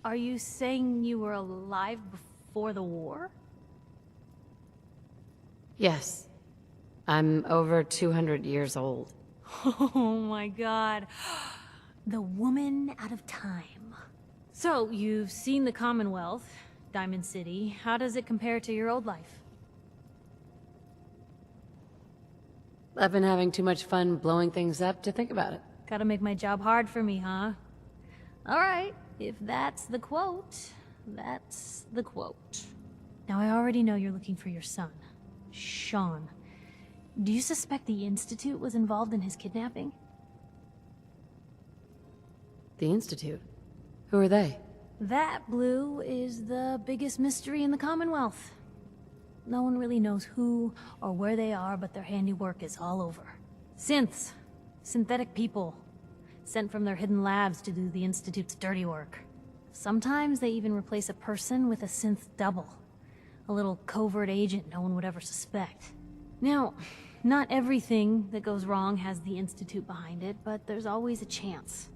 Are you saying you were alive before the war? Yes. I'm over 200 years old. Oh my god. The woman out of time. So, you've seen the Commonwealth, Diamond City. How does it compare to your old life? I've been having too much fun blowing things up to think about it. Gotta make my job hard for me, huh? Alright, if that's the quote, that's the quote. Now, I already know you're looking for your son, Sean. Do you suspect the Institute was involved in his kidnapping? The Institute? Who are they? That, Blue, is the biggest mystery in the Commonwealth. No one really knows who or where they are, but their handiwork is all over. Synths. Synthetic people. Sent from their hidden labs to do the Institute's dirty work. Sometimes they even replace a person with a synth double. A little covert agent no one would ever suspect. Now, not everything that goes wrong has the Institute behind it, but there's always a chance.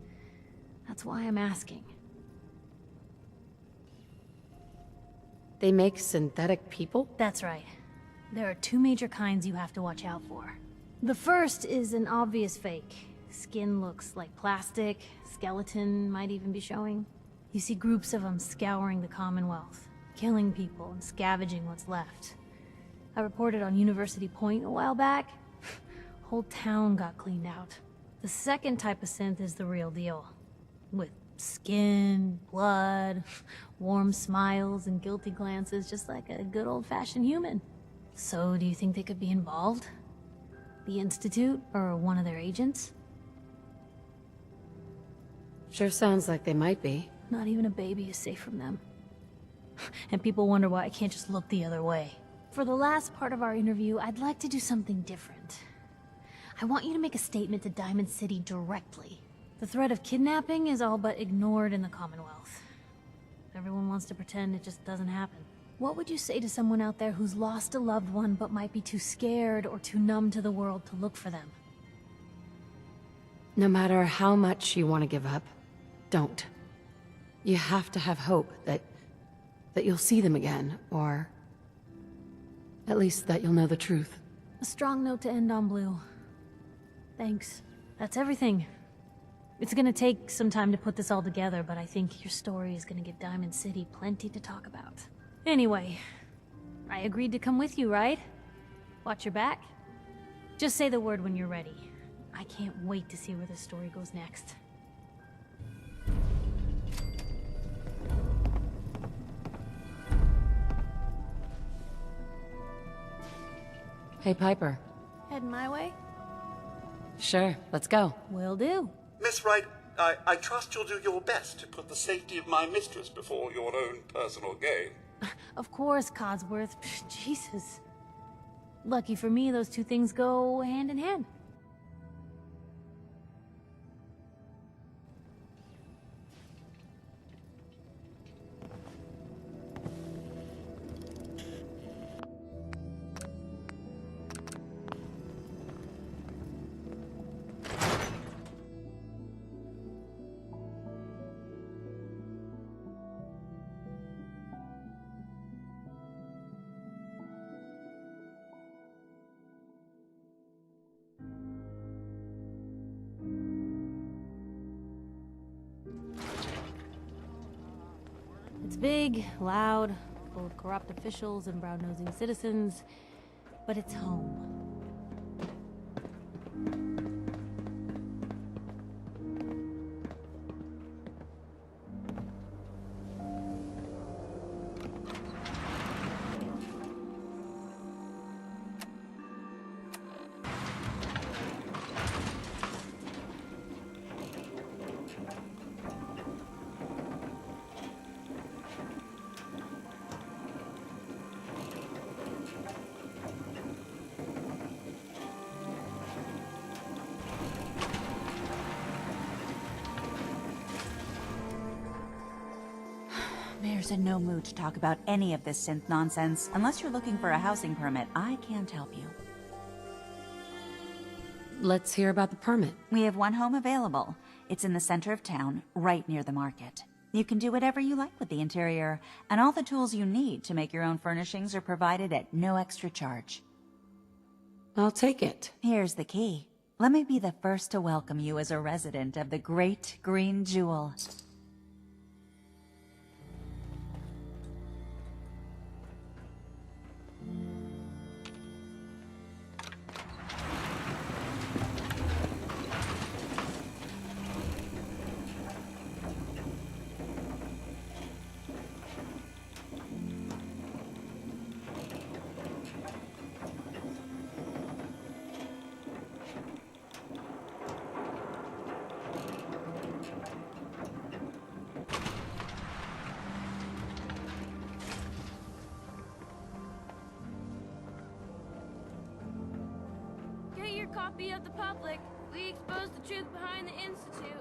That's why I'm asking. They make synthetic people? That's right. There are two major kinds you have to watch out for. The first is an obvious fake. Skin looks like plastic, skeleton might even be showing. You see groups of them scouring the Commonwealth, killing people and scavenging what's left. I reported on University Point a while back. Whole town got cleaned out. The second type of synth is the real deal. With skin, blood, warm smiles, and guilty glances, just like a good old-fashioned human. So, do you think they could be involved? The Institute, or one of their agents? Sure sounds like they might be. Not even a baby is safe from them. And people wonder why I can't just look the other way. For the last part of our interview, I'd like to do something different. I want you to make a statement to Diamond City directly. The threat of kidnapping is all but ignored in the Commonwealth. Everyone wants to pretend it just doesn't happen. What would you say to someone out there who's lost a loved one but might be too scared or too numb to the world to look for them? No matter how much you want to give up, don't. You have to have hope that you'll see them again, or at least that you'll know the truth. A strong note to end on, Blue. Thanks. That's everything. It's gonna take some time to put this all together, but I think your story is gonna give Diamond City plenty to talk about. Anyway, I agreed to come with you, right? Watch your back? Just say the word when you're ready. I can't wait to see where this story goes next. Hey, Piper. Heading my way? Sure, let's go. Will do. Miss Wright, I trust you'll do your best to put the safety of my mistress before your own personal gain. Of course, Codsworth. Jesus. Lucky for me, those two things go hand in hand. It's big, loud, full of corrupt officials and brown-nosing citizens, but it's home. Mayor's in no mood to talk about any of this synth nonsense. Unless you're looking for a housing permit, I can't help you. Let's hear about the permit. We have one home available. It's in the center of town, right near the market. You can do whatever you like with the interior, and all the tools you need to make your own furnishings are provided at no extra charge. I'll take it. Here's the key. Let me be the first to welcome you as a resident of the Great Green Jewel. Get your copy of the public. We expose the truth behind the Institute.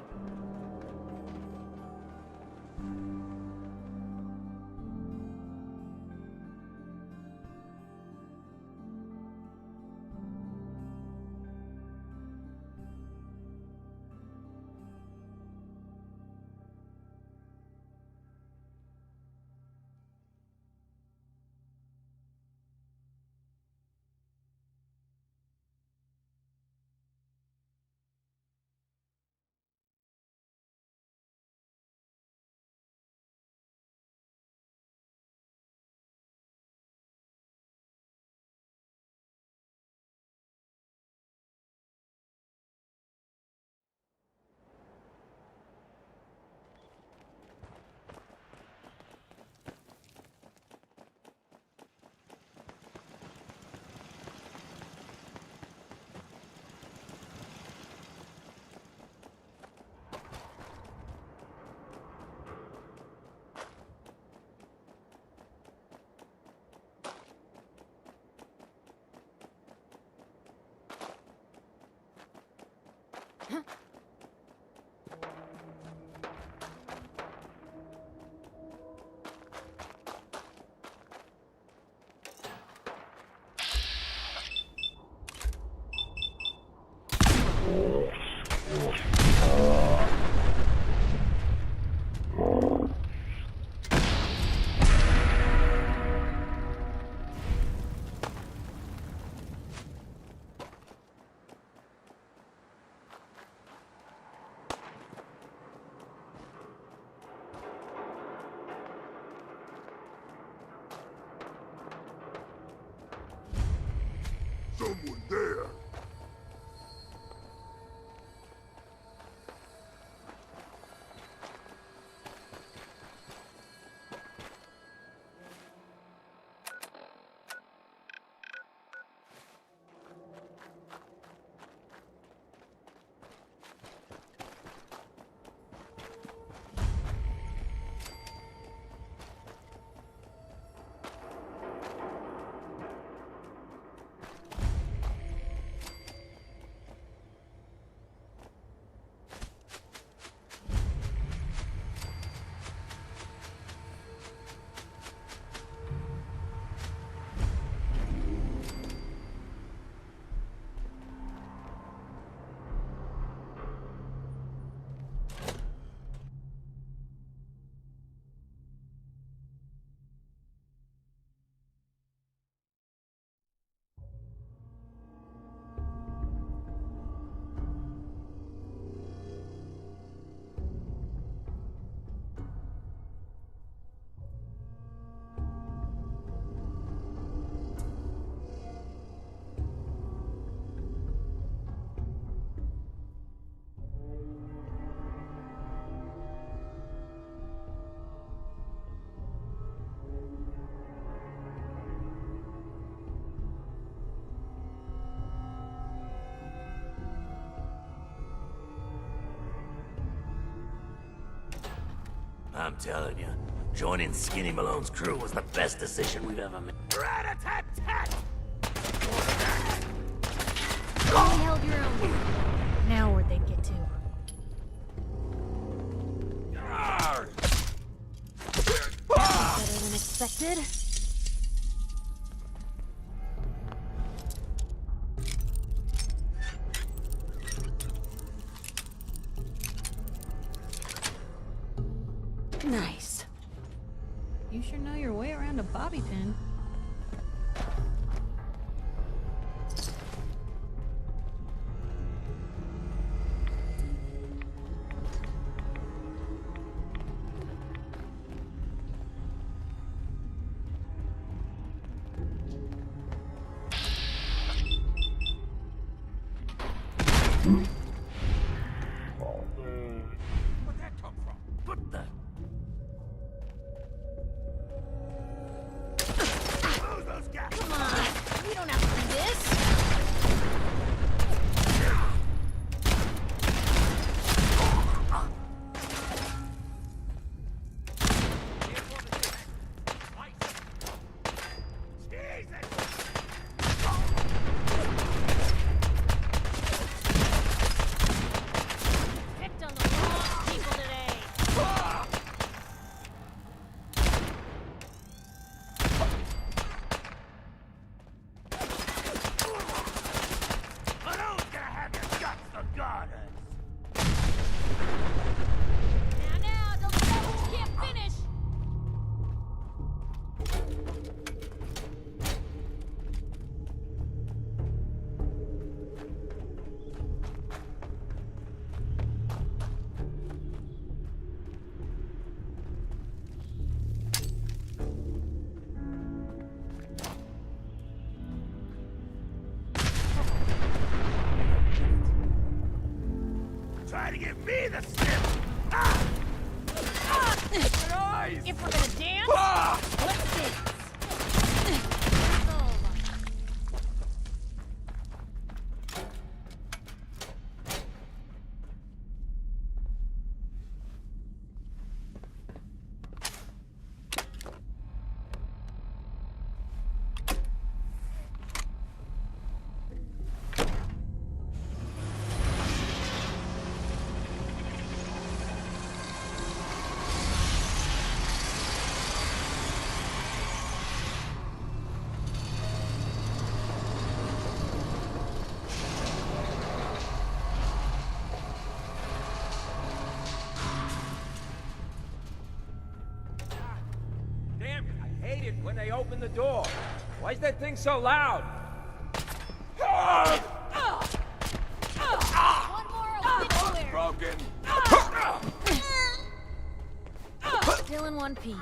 Someone there. I'm telling you, joining Skinny Malone's crew was the best decision we've ever made. Rat-a-tat-tat! You held your own. Now where'd they get to? Better than expected. Nice. You sure know your way around a bobby pin. Where'd that come from? What the? Come on, we don't have to do this. Picked on the wrong people today. Malone's gonna have your guts regardless. Now, don't stop what you can't finish. Try to give me the slip. Ah! If we're gonna dance, let's dance. they opened the door. Why is that thing so loud? One more obituary. Broken. Still in one piece.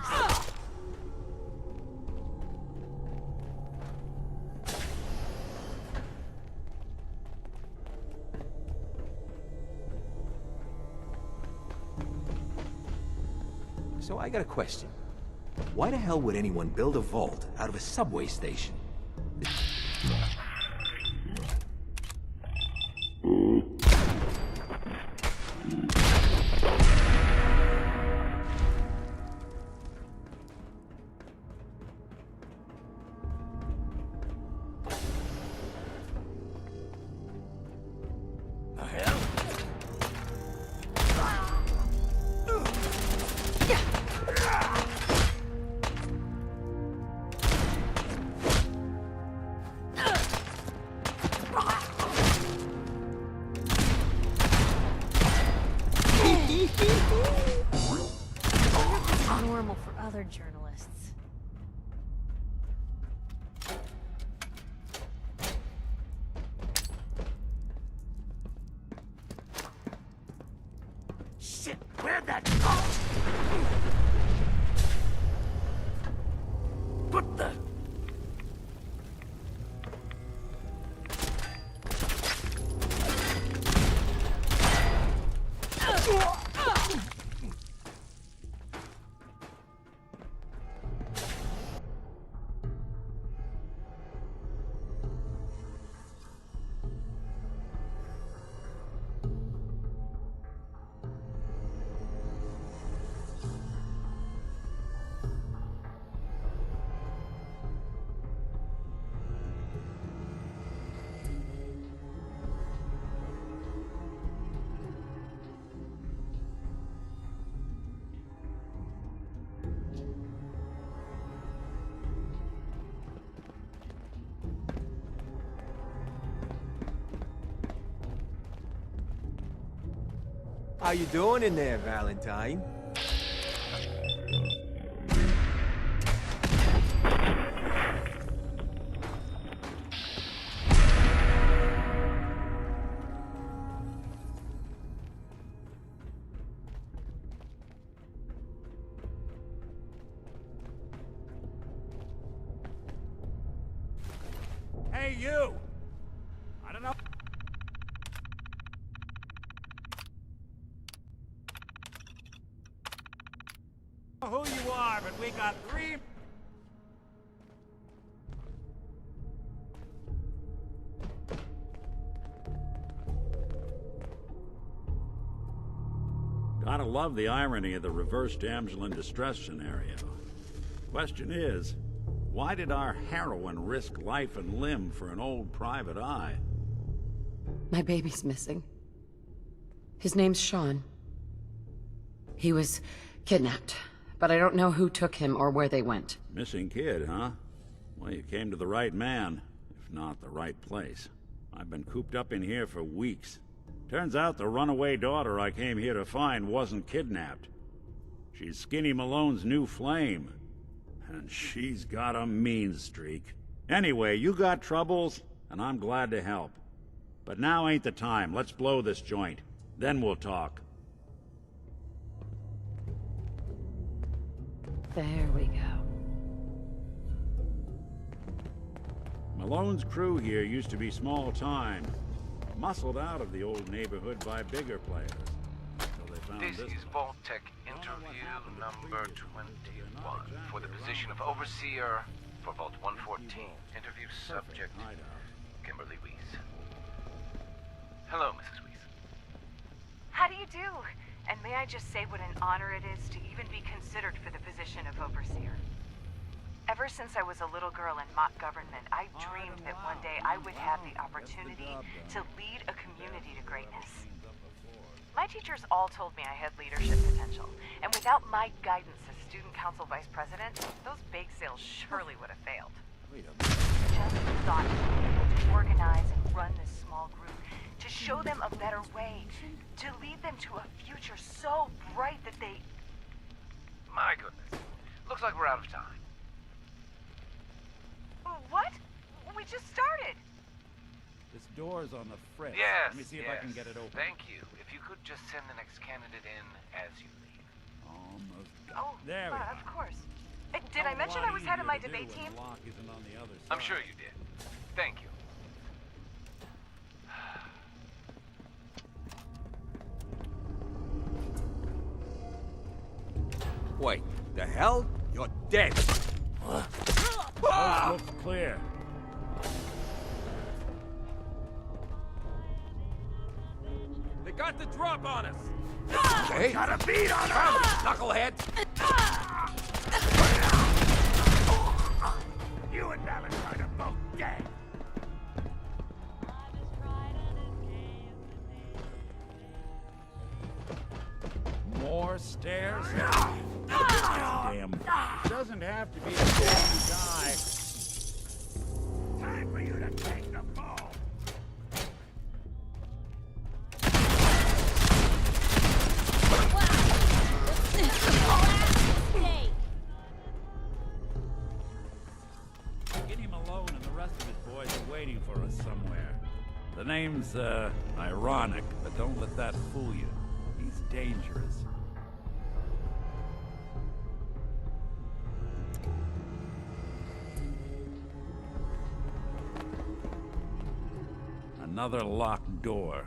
So I got a question. Why the hell would anyone build a vault out of a subway station? Normal for other journalists. Shit, where'd that What the? How you doing in there, Valentine? Hey, you! I don't know who you are, but we got 3... Gotta love the irony of the reverse damsel in distress scenario. Question is, why did our heroine risk life and limb for an old private eye? My baby's missing. His name's Sean. He was kidnapped, but I don't know who took him or where they went. Missing kid, huh? Well, you came to the right man, if not the right place. I've been cooped up in here for weeks. Turns out the runaway daughter I came here to find wasn't kidnapped. She's Skinny Malone's new flame. And she's got a mean streak. Anyway, you got troubles, and I'm glad to help. But now ain't the time. Let's blow this joint. Then we'll talk. There we go. Malone's crew here used to be small time. Muscled out of the old neighborhood by bigger players. So they found This is Vault-Tec interview number 21 for the position of Overseer for Vault 114. Interview subject, Kimberly Weiss. Hello, Mrs. Weiss. How do you do? And may I just say what an honor it is to even be considered for the position of Overseer. Ever since I was a little girl in mock government, I dreamed that one day I would have the opportunity to lead a community to greatness. My teachers all told me I had leadership potential, and without my guidance as student council vice president, those bake sales surely would have failed. Just thought to organize and run this small group, to show them a better way, to lead them to a future so bright that they... My goodness. Looks like we're out of time. What? We just started. This door's on the fritz. Yes, Let me see if I can get it open. Thank you. If you could just send the next candidate in as you leave. Almost. Oh, There we are. of course. Did I mention I was head of my debate team? The lock isn't on the other side. I'm sure you did. Thank you. Wait, the hell? You're dead. Coast looks clear. They got the drop on us. Hey, Got a beat on them, knucklehead. You and Valentine are both dead. More stairs? Damn. It doesn't have to be a damn guy. Time for you to take the fall. Skinny Malone and the rest of his boys are waiting for us somewhere. The name's, ironic, but don't let that fool you. He's dangerous. Another locked door.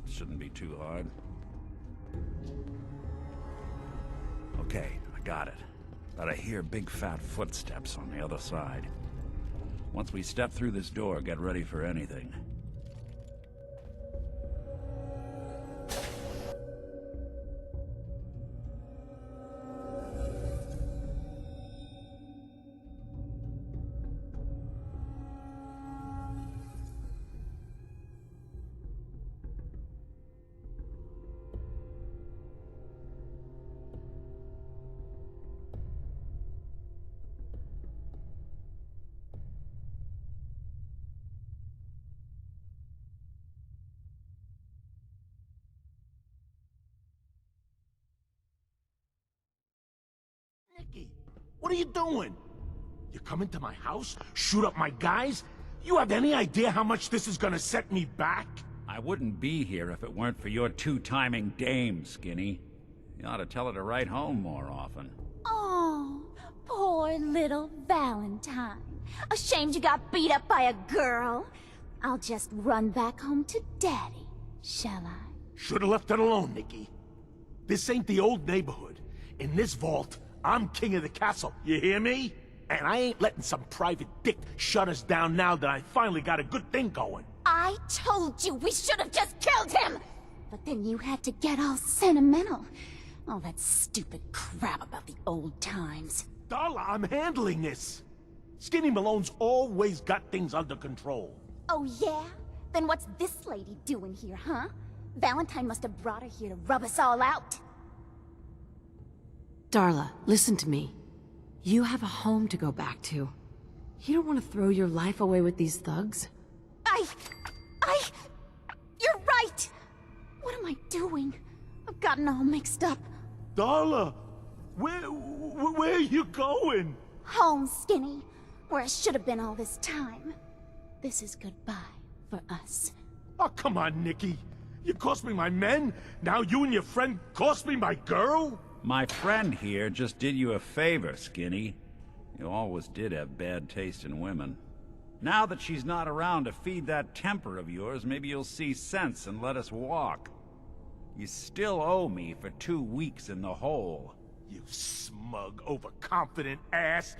Shouldn't be too hard. Okay, I got it. But I hear big fat footsteps on the other side. Once we step through this door, get ready for anything. Nicky, what are you doing? You come into my house, shoot up my guys? You have any idea how much this is gonna set me back? I wouldn't be here if it weren't for your two-timing dame, Skinny. You ought to tell her to write home more often. Oh, poor little Valentine. Ashamed you got beat up by a girl? I'll just run back home to Daddy, shall I? Should've left it alone, Nicky. This ain't the old neighborhood. In this vault, I'm king of the castle, you hear me? And I ain't letting some private dick shut us down now that I finally got a good thing going. I told you we should have just killed him! But then you had to get all sentimental. All that stupid crap about the old times. Darla, I'm handling this. Skinny Malone's always got things under control. Oh yeah? Then what's this lady doing here, huh? Valentine must have brought her here to rub us all out. Darla, listen to me. You have a home to go back to. You don't want to throw your life away with these thugs. You're right! What am I doing? I've gotten all mixed up. Darla, where are you going? Home, Skinny, where I should have been all this time. This is goodbye for us. Oh, come on, Nicky. You cost me my men, now you and your friend cost me my girl? My friend here just did you a favor, Skinny. You always did have bad taste in women. Now that she's not around to feed that temper of yours, maybe you'll see sense and let us walk. You still owe me for 2 weeks in the hole. You smug, overconfident ass.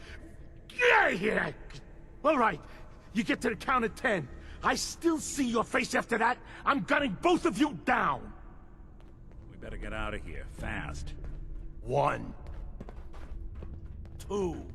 Get out of here! All right, you get to the count of 10. I still see your face after that. I'm gunning both of you down. We better get out of here, fast. 1, 2.